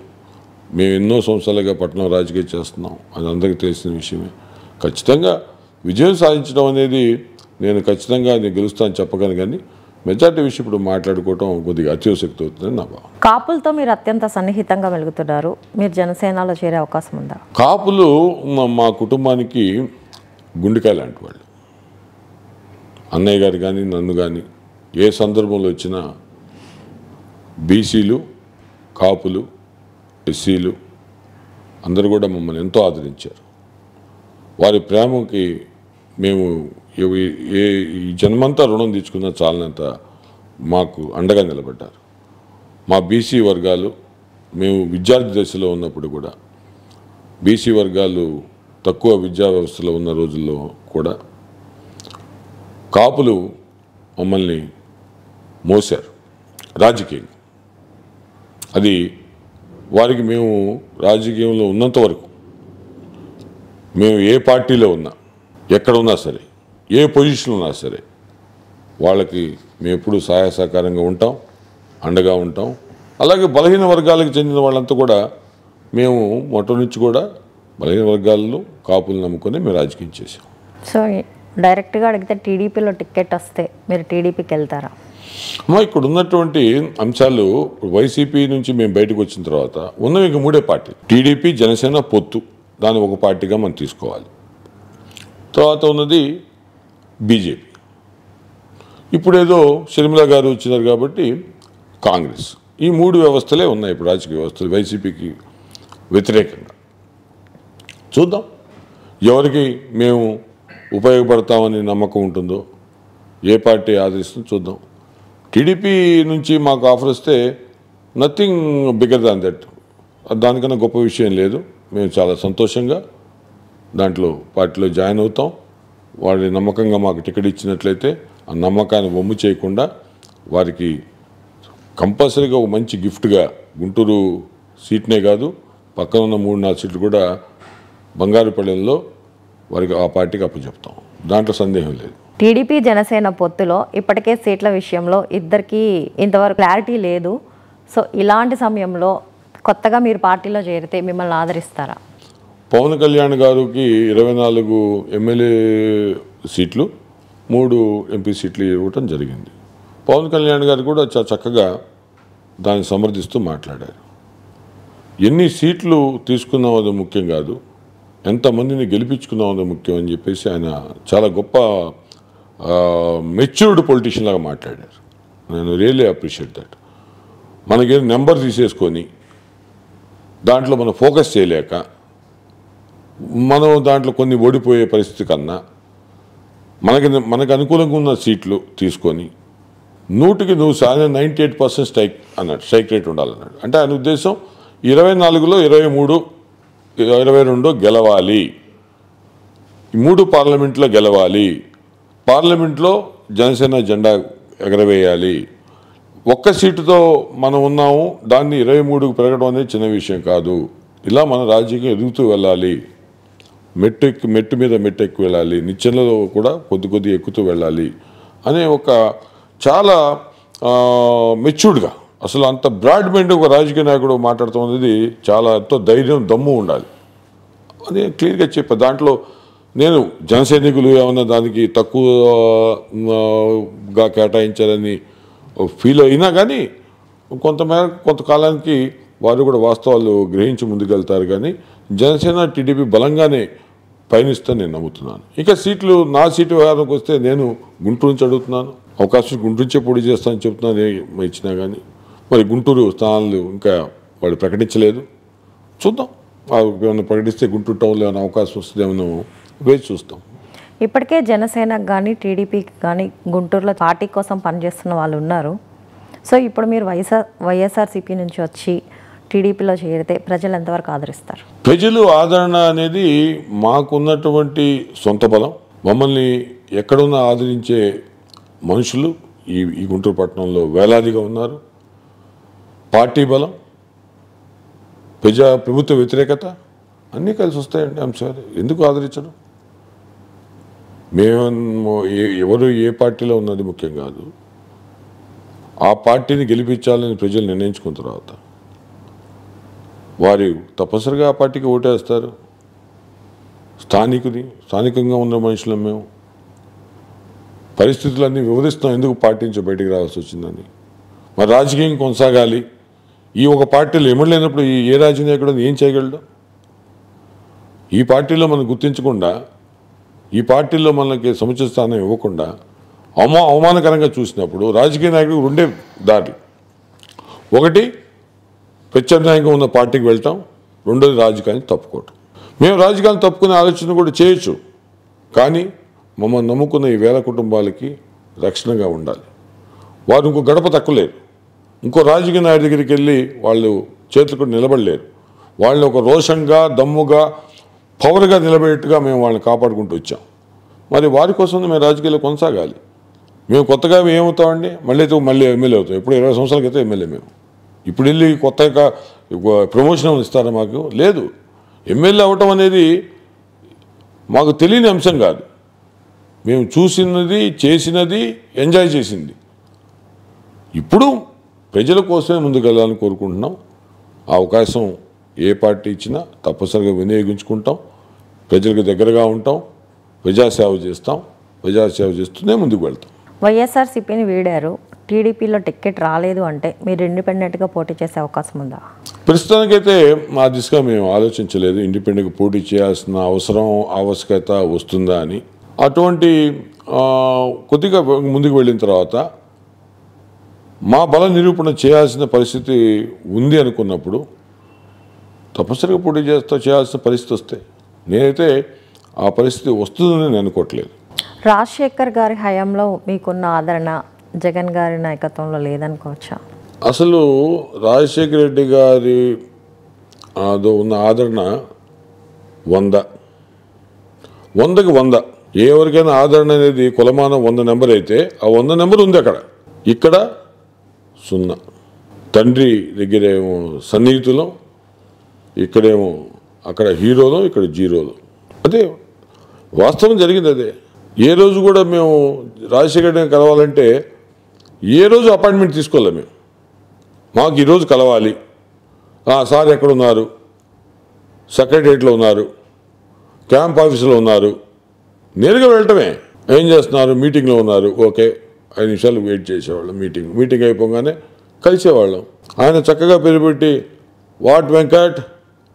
మేము ఎన్నో సంవత్సరాలుగా పట్టణం రాజకీయం చేస్తున్నాం, అది అందరికీ తెలిసిన విషయమే. ఖచ్చితంగా విజయం సాధించడం అనేది నేను ఖచ్చితంగా నేను గెలుస్తాను చెప్పగలను, కానీ మెజార్టీ విషయం ఇప్పుడు మాట్లాడుకోవటం కొద్దిగా అత్యోశక్తి అవుతుందని నా భావం. కాపులతో మీరు అత్యంత సన్నిహితంగా మెలుగుతున్నారు, మీరు జనసేనలో చేరే అవకాశం ఉందా? కాపులు మా కుటుంబానికి గుండెకాయ లాంటి వాళ్ళు. అన్నయ్య గారు కానీ నన్ను కానీ ఏ సందర్భంలో వచ్చినా బీసీలు, కాపులు, ఎస్సీలు అందరూ కూడా మమ్మల్ని ఎంతో ఆదరించారు. వారి ప్రేమకి మేము ఈ జన్మంతా రుణం తీసుకున్న చాలనంత మాకు అండగా నిలబడ్డారు. మా బీసీ వర్గాలు, మేము విద్యార్థి దశలో ఉన్నప్పుడు కూడా బీసీ వర్గాలు తక్కువ విద్యా వ్యవస్థలో ఉన్న రోజుల్లో కూడా కాపులు మమ్మల్ని మోసారు రాజకీయంగా. అది వారికి మేము రాజకీయంలో ఉన్నంత వరకు, మేము ఏ పార్టీలో ఉన్నా, ఎక్కడ ఉన్నా సరే, ఏ పొజిషన్లో ఉన్నా సరే, వాళ్ళకి మేము ఎప్పుడూ సహాయ సహకారంగా ఉంటాం, అండగా ఉంటాం. అలాగే బలహీన వర్గాలకు చెందిన వాళ్ళంతా కూడా మేము మొట్ట నుంచి కూడా బలహీన వర్గాలను, కాపులు నమ్ముకొని మేము రాజకీయం చేసాం. సో డైరెక్ట్గా అడిగితే టీడీపీలో టికెట్ వస్తే మీరు టీడీపీకి వెళ్తారా? ఇక్కడ ఉన్నటువంటి అంశాలు, వైసీపీ నుంచి మేము బయటకు వచ్చిన తర్వాత ఉన్నవి ఇంక మూడే పార్టీ, టీడీపీ, జనసేన పొత్తు, దాన్ని ఒక పార్టీగా మనం తీసుకోవాలి. తర్వాత ఉన్నది బీజేపీ. ఇప్పుడేదో షర్మిల గారు వచ్చినారు కాబట్టి కాంగ్రెస్. ఈ మూడు వ్యవస్థలే ఉన్నాయి ఇప్పుడు రాజకీయ వ్యవస్థలు వైసీపీకి వ్యతిరేకంగా. చూద్దాం ఎవరికి మేము ఉపయోగపడతామని నమ్మకం ఉంటుందో, ఏ పార్టీ ఆదరిస్తుందో చూద్దాం. టీడీపీ నుంచి మాకు ఆఫర్ వస్తే నథింగ్ బిగ్గర్ దాన్ దట్, దానికన్నా గొప్ప విషయం లేదు. మేము చాలా సంతోషంగా దాంట్లో పార్టీలో జాయిన్ అవుతాం. వారి నమ్మకంగా మాకు టికెట్ ఇచ్చినట్లయితే ఆ నమ్మకాన్ని వమ్ము చేయకుండా వారికి కంపల్సరీగా ఒక మంచి గిఫ్ట్గా గుంటూరు సీట్నే కాదు, పక్కన ఉన్న 3-4 సీట్లు కూడా బంగారుపల్లెంలో వారికి ఆ పార్టీకి అప్పచెప్తాం, దాంట్లో సందేహం లేదు. టీడీపీ జనసేన పొత్తులో ఇప్పటికే సీట్ల విషయంలో ఇద్దరికి ఇంతవరకు క్లారిటీ లేదు. సో ఇలాంటి సమయంలో కొత్తగా మీరు పార్టీలో చేరితే మిమ్మల్ని ఆదరిస్తారా? పవన్ కళ్యాణ్ గారికి 24 ఎమ్మెల్యే సీట్లు, 3 ఎంపీ సీట్లు ఇవ్వటం జరిగింది. పవన్ కళ్యాణ్ గారు కూడా చాలా చక్కగా దాన్ని సమర్థిస్తూ మాట్లాడారు. ఎన్ని సీట్లు తీసుకున్నామో ముఖ్యం కాదు, ఎంతమందిని గెలిపించుకున్నామో ముఖ్యం అని చెప్పేసి ఆయన చాలా గొప్ప మెచ్యూర్డ్ పొలిటీషియన్ లాగా మాట్లాడారు. నేను రియల్లీ అప్రిషియేట్ దట్. మనకి నెంబర్ తీసేసుకొని దాంట్లో మనం ఫోకస్ చేయలేక మనం దాంట్లో కొన్ని ఓడిపోయే పరిస్థితి కన్నా మనకు అనుకూలంగా ఉన్న సీట్లు తీసుకొని 100కి 98% స్ట్రైక్ అన్నాడు, స్ట్రైక్ రేట్ ఉండాలన్నాడు. అంటే ఆయన ఉద్దేశం 24లో 23, 22 గెలవాలి, 3 పార్లమెంట్లో గెలవాలి, పార్లమెంట్లో జనసేన జెండా ఎగరవేయాలి. ఒక్క సీటుతో మనం ఉన్నాము, దాన్ని 23కు పెరగడం అనేది చిన్న విషయం కాదు. ఇలా మన రాజకీయం ఎదుగుతూ వెళ్ళాలి, మెట్టు మీద మెట్టు ఎక్కువ వెళ్ళాలి, నిచ్చెనలో కూడా కొద్ది ఎక్కుతూ వెళ్ళాలి అనే ఒక చాలా మెచ్యూర్డ్గా, అసలు అంత బ్రాడ్ మైండ్ ఒక రాజకీయ నాయకుడు మాట్లాడుతూ అనేది చాలా ఎంతో ధైర్యం, దమ్ము ఉండాలి. అది క్లియర్గా చెప్పా. దాంట్లో నేను జనసైనికులు ఏమన్నా దానికి తక్కువగా కేటాయించాలని ఫీల్ అయినా కానీ కొంతకాలానికి వారు కూడా వాస్తవాలు గ్రహించి ముందుకెళ్తారు. కానీ జనసేన టీడీపీ బలంగానే పయనిస్తాను నేను నమ్ముతున్నాను. ఇక సీట్లు, నా సీటు వ్యవహారానికి వస్తే నేను గుంటూరు నుంచి అడుగుతున్నాను, అవకాశం గుంటూరు నుంచే పోటీ చేస్తానని చెప్తున్నాను ఇచ్చినా కానీ. మరి గుంటూరు స్థానాలు ఇంకా వాళ్ళు ప్రకటించలేదు, చూద్దాం. ఏమైనా ప్రకటిస్తే గుంటూరు టౌన్లో ఏమైనా అవకాశం వస్తుందేమో వేచి చూస్తాం. ఇప్పటికే జనసేనకు కానీ టీడీపీకి కానీ గుంటూరులో పార్టీ కోసం పనిచేస్తున్న వాళ్ళు ఉన్నారు. సో ఇప్పుడు మీరు వైఎస్ఆర్సీపీ నుంచి వచ్చి టీడీపీలో చేరితే ప్రజలు ఎంతవరకు ఆదరిస్తారు? ప్రజలు ఆదరణ అనేది మాకున్నటువంటి సొంత బలం. మమ్మల్ని ఎక్కడున్నా ఆదరించే మనుషులు ఈ గుంటూరు పట్టణంలో వేలాదిగా ఉన్నారు. పార్టీ బలం, ప్రభుత్వ వ్యతిరేకత అన్నీ కలిసి వస్తాయండి అంశాలు. ఎందుకు ఆదరించడం? మేము ఎవరు ఏ పార్టీలో ఉన్నది ముఖ్యం కాదు. ఆ పార్టీని గెలిపించాలని ప్రజలు నిర్ణయించుకున్న తర్వాత వారు తప్పనిసరిగా ఆ పార్టీకి ఓటేస్తారు. స్థానికంగా ఉన్న మనుషులం మేము. పరిస్థితులన్నీ వివరిస్తాం ఎందుకు పార్టీ నుంచి బయటికి రావాల్సి వచ్చిందని. మరి రాజకీయం కొనసాగాలి. ఈ ఒక పార్టీలో ఎమడలేనప్పుడు ఏ రాజకీయ నాయకుడు ఏం చేయగలడు? ఈ పార్టీలో మనం గుర్తించకుండా, ఈ పార్టీలో మనకి సముచిత స్థానం ఇవ్వకుండా అవమానకరంగా చూసినప్పుడు రాజకీయ నాయకుడు రెండే దారి. ఒకటి ప్రత్యామ్నాయంగా ఉన్న పార్టీకి వెళ్తాం, రెండోది రాజకీయాన్ని తప్పుకోవటం. మేము రాజకీయాన్ని తప్పుకునే ఆలోచన కూడా చేయొచ్చు, కానీ మమ్మల్ని నమ్ముకున్న ఈ వేల కుటుంబాలకి రక్షణగా ఉండాలి. వారు ఇంకో గడప తక్కువలేరు. ఇంకో రాజకీయ నాయకుడి దగ్గరికి వెళ్ళి వాళ్ళు చేతులు కూడా నిలబడలేరు. వాళ్ళని ఒక రోషంగా, దమ్ముగా, పవర్గా నిలబడేట్టుగా మేము వాళ్ళని కాపాడుకుంటూ వచ్చాం. మరి వారి కోసం మేము రాజకీయాల్లో కొనసాగాలి. మేము కొత్తగా ఏమవుతామండి? మళ్ళీ ఎమ్మెల్యే అవుతాం. ఇప్పుడు 20 సంవత్సరాల క్రితం ఎమ్మెల్యే మేము. ఇప్పుడు వెళ్ళి కొత్తగా ప్రమోషన్ ఇస్తారా? మాకు లేదు. ఎమ్మెల్యే అవ్వటం అనేది మాకు తెలియని అంశం కాదు. మేము చూసినది, చేసినది, ఎంజాయ్ చేసింది. ఇప్పుడు ప్రజల కోసమే ముందుకు వెళ్ళాలని కోరుకుంటున్నాం. ఆ అవకాశం ఏ పార్టీ ఇచ్చినా తప్పనిసరిగా వినియోగించుకుంటాం. ప్రజలకు దగ్గరగా ఉంటాం, ప్రజాసేవ చేస్తాం. ప్రజాసేవ చేస్తూనే ముందుకు వెళ్తాం. వైఎస్ఆర్సీపీని వీడారు, టీడీపీలో టికెట్ రాలేదు అంటే మీరు ఇండిపెండెంట్గా పోటీ చేసే అవకాశం ఉందా? ప్రస్తుతానికైతే మా దిశగా మేము ఆలోచించలేదు ఇండిపెండెంట్గా పోటీ చేయాల్సిన ఆవశ్యకత వస్తుందా అని. అటువంటి కొద్దిగా ముందుకు వెళ్ళిన తర్వాత మా బల నిరూపణ చేయాల్సిన పరిస్థితి ఉంది అనుకున్నప్పుడు తప్పనిసరిగా పోటీ చేయాల్సిన పరిస్థితి వస్తే నేనైతే ఆ పరిస్థితి వస్తుందని నేను అనుకోవట్లేదు. రాజశేఖర్ గారి హయాంలో మీకున్న ఆదరణ జగన్ గారి నాయకత్వంలో లేదనుకోవచ్చా? అసలు రాజశేఖర రెడ్డి గారి ఉన్న ఆదరణ 100కి 100. ఎవరికైనా ఆదరణ అనేది కులమానం 100 నెంబర్ అయితే ఆ 100 నెంబర్ ఉంది అక్కడ. ఇక్కడ 0. తండ్రి దగ్గరేమో సన్నిహితులం, ఇక్కడేమో అక్కడ హీరోలు, ఇక్కడ జీరోలు. అదే వాస్తవం జరిగింది. అదే ఏ రోజు కూడా మేము రాజశేఖర రెడ్డిని కలవాలంటే ఏ రోజు అపాయింట్మెంట్ తీసుకోలే. మేము మాకు ఈరోజు కలవాలి, సార్ ఎక్కడున్నారు, సెక్రటరియట్లో ఉన్నారు, క్యాంప్ ఆఫీసులో ఉన్నారు, నేరుగా వెళ్ళటమే. ఏం చేస్తున్నారు? మీటింగ్లో ఉన్నారు. ఓకే, 5 నిమిషాలు వెయిట్ చేసేవాళ్ళం. మీటింగ్ అయిపోగానే కలిసేవాళ్ళం. ఆయన చక్కగా పేరు పెట్టి వాట్ వెంకట్,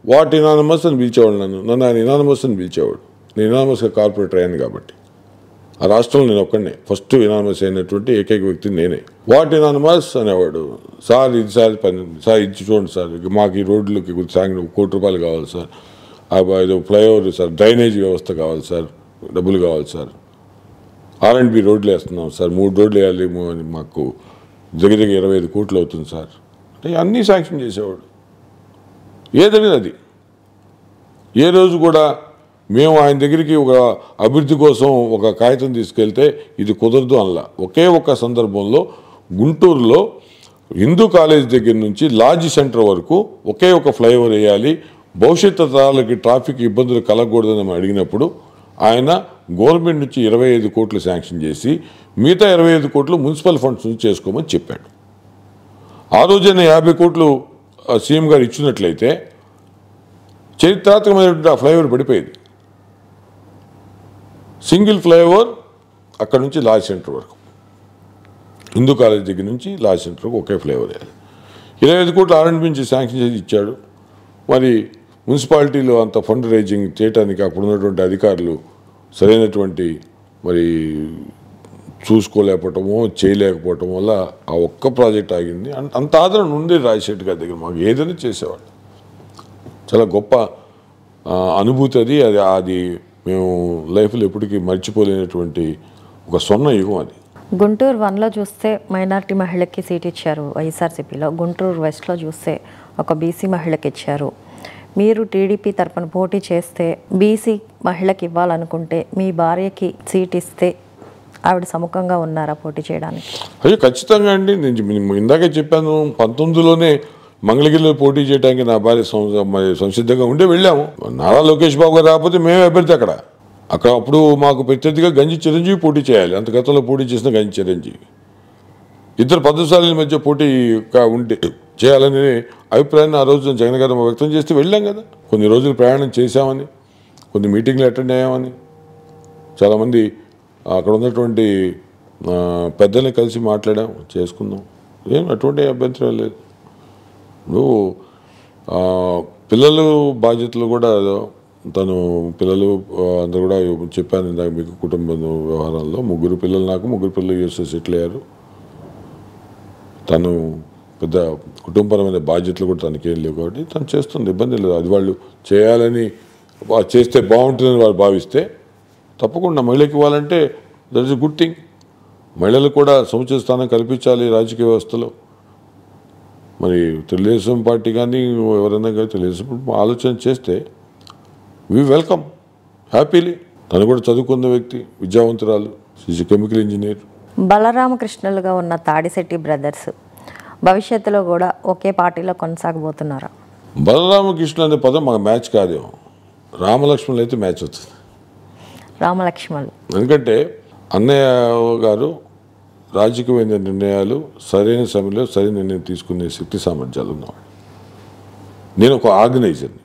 వాట్ ఇనానమస్ అని పిలిచేవాడు. నన్ను ఆయన ఇనానమస్ అని పిలిచేవాడు. నేను ఇనానమస్గా కార్పొరేటర్ అయ్యాను కాబట్టి ఆ రాష్ట్రంలో నేను ఒక్కడనే ఫస్ట్ ఇనానమస్ అయినటువంటి ఏకైక వ్యక్తి నేనే. వాట్ ఇనానమస్ అనేవాడు. సార్ ఇది సార్ పని, సార్ ఇది చూడండి సార్, మాకు ఈ రోడ్లకి సాయంత్రం 1 కోటి రూపాయలు కావాలి సార్, ఇది ఫ్లైఓవర్ సార్, డ్రైనేజ్ వ్యవస్థ కావాలి సార్, డబ్బులు కావాలి సార్, R&B రోడ్లు వేస్తున్నాం సార్, 3 రోడ్లు వేయాలి, మాకు దగ్గర 25 కోట్లు అవుతుంది సార్ అంటే అన్నీ శాంక్షన్ చేసేవాడు. ఏదైనా అది. ఏ రోజు కూడా మేము ఆయన దగ్గరికి ఒక అభివృద్ధి కోసం ఒక కాగితం తీసుకెళ్తే ఇది కుదరదు అనలా. ఒకే ఒక సందర్భంలో గుంటూరులో హిందూ కాలేజ్ దగ్గర నుంచి లాడ్జ్ సెంటర్ వరకు ఒకే ఒక ఫ్లైఓవర్ వేయాలి, భవిష్యత్తు తరాలకి ట్రాఫిక్ ఇబ్బందులు కలగకూడదని అడిగినప్పుడు ఆయన గవర్నమెంట్ నుంచి 25 కోట్లు శాంక్షన్ చేసి మిగతా 25 కోట్లు మున్సిపల్ ఫండ్స్ నుంచి చేసుకోమని చెప్పాడు. ఆ రోజైనా 50 కోట్లు సీఎం గారు ఇచ్చినట్లయితే చరిత్రాత్మకమైనటువంటి ఆ ఫ్లైఓవర్ పడిపోయేది. సింగిల్ ఫ్లైఓవర్ అక్కడ నుంచి లాడ్జ్ సెంటర్ వరకు, హిందూ కాలేజ్ దగ్గర నుంచి లాడ్జ్ సెంటర్ వరకు ఒకే ఫ్లైఓవర్ వేయాలి. 25 కోట్లు R&B నుంచి శాంక్షన్ చేసి ఇచ్చాడు. మరి మున్సిపాలిటీలో అంత ఫండ్ రైజింగ్ చేయడానికి అప్పుడు ఉన్నటువంటి అధికారులు సరైనటువంటి మరి చూసుకోలేకపోవటమో చేయలేకపోవటం వల్ల ఆ ఒక్క ప్రాజెక్ట్ ఆగింది. అంత ఆదరణ ఉంది రాజశేఖర్ గారి దగ్గర. మాకు ఏదైనా చేసేవాళ్ళు. చాలా గొప్ప అనుభూతి అది. మేము లైఫ్లో ఎప్పటికీ మర్చిపోలేనటువంటి ఒక స్వర్ణ యుగం అది. గుంటూరు 1లో చూస్తే మైనారిటీ మహిళకి సీట్ ఇచ్చారు వైఎస్ఆర్సీపీలో. గుంటూరు వెస్ట్లో చూస్తే ఒక బీసీ మహిళకి ఇచ్చారు. మీరు టీడీపీ తరపున పోటీ చేస్తే బీసీ మహిళకి ఇవ్వాలనుకుంటే మీ భార్యకి సీట్ ఇస్తే ఆవిడ సముఖంగా ఉన్నారా పోటీ చేయడానికి? అయ్యో ఖచ్చితంగా అండి. నేను ఇందాకే చెప్పాను, 19లోనే మంగళగిరిలో పోటీ చేయడానికి నా భార్య సంసిద్ధంగా ఉండే వెళ్ళాము. నారా లోకేష్ బాబు గారు రాకపోతే మేమే అభ్యర్థి అక్కడ అప్పుడు మాకు ప్రత్యర్థిగా గంజి చిరంజీవి పోటీ చేయాలి. అంత గతంలో పోటీ చేసిన గంజి చిరంజీవి. ఇద్దరు పద్ధతిశాల మధ్య పోటీ ఉంటే చేయాలనే అభిప్రాయాన్ని ఆ రోజు జగన్ గారు వ్యక్తం చేస్తే వెళ్ళాం కదా. కొన్ని రోజులు ప్రయాణం చేశామని, కొన్ని మీటింగ్లు అటెండ్ అయ్యామని, చాలామంది అక్కడ ఉన్నటువంటి పెద్దల్ని కలిసి మాట్లాడాం, చేసుకుందాం. ఏం అటువంటి అభ్యంతరం లేదు. ఇప్పుడు పిల్లలు బాధ్యతలు కూడా తను పిల్లలు అందరూ కూడా చెప్పాను ఇందాక మీకు, కుటుంబ వ్యవహారాల్లో 3 పిల్లలు, నాకు 3 పిల్లలు యూఎస్లో సెటిల్ అయ్యారు. తను పెద్ద కుటుంబపరమైన బాధ్యతలు కూడా తనకేం లేవు కాబట్టి తను చేస్తుంది, ఇబ్బంది లేదు. అది వాళ్ళు చేయాలని చేస్తే బాగుంటుందని వాళ్ళు భావిస్తే తప్పకుండా మహిళకి ఇవ్వాలంటే that is a good thing. మహిళలకు కూడా సముచిత స్థానం కల్పించాలి రాజకీయ వ్యవస్థలో. మరి తెలుగుదేశం పార్టీ కానీ ఎవరైనా కానీ తెలుగుదేశం ఆలోచన చేస్తే వి వెల్కమ్ హ్యాపీలీ. తను కూడా చదువుకున్న వ్యక్తి, విద్యావంతురాలు, కెమికల్ ఇంజనీర్. బలరామకృష్ణలుగా ఉన్న తాడిశెట్టి బ్రదర్స్ భవిష్యత్తులో కూడా ఒకే పార్టీలో కొనసాగబోతున్నారా? బలరామకృష్ణ అనే పదం మాకు మ్యాచ్ కాదేమో, రామలక్ష్మణులు అయితే మ్యాచ్ అవుతుంది. రామలక్ష్మణులు ఎందుకంటే అన్నయ్య గారు రాజకీయమైన నిర్ణయాలు సరైన సమయంలో సరైన నిర్ణయం తీసుకునే శక్తి సామర్థ్యాలు ఉన్నవాడు. నేను ఒక ఆర్గనైజర్ని.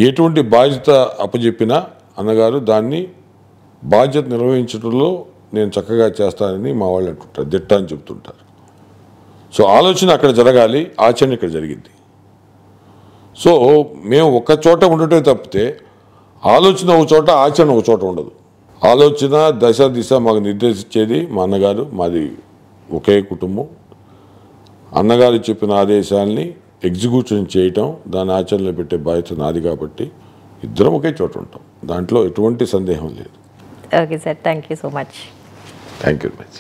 ఎటువంటి బాధ్యత అప్పచెప్పినా అన్నగారు దాన్ని బాధ్యత నిర్వహించడంలో నేను చక్కగా చేస్తానని మా వాళ్ళు అంటుంటారు, దిట్ట అని చెప్తుంటారు. సో ఆలోచన అక్కడ జరగాలి, ఆచరణ ఇక్కడ జరిగింది. సో మేము ఒక చోట ఉండటమే తప్పితే ఆలోచన ఒక చోట, ఆచరణ ఒక చోట ఉండదు. ఆలోచన దిశ మాకు నిర్దేశించేది మా అన్నగారు. మాది ఒకే కుటుంబం. అన్నగారు చెప్పిన ఆదేశాలని ఎగ్జిక్యూషన్ చేయటం, దాని ఆచరణలో పెట్టే బాధ్యత నాది కాబట్టి ఇద్దరం ఒకే చోట ఉంటాం. దాంట్లో ఎటువంటి సందేహం లేదు. Okay sir, thank you so much. Thank you very much.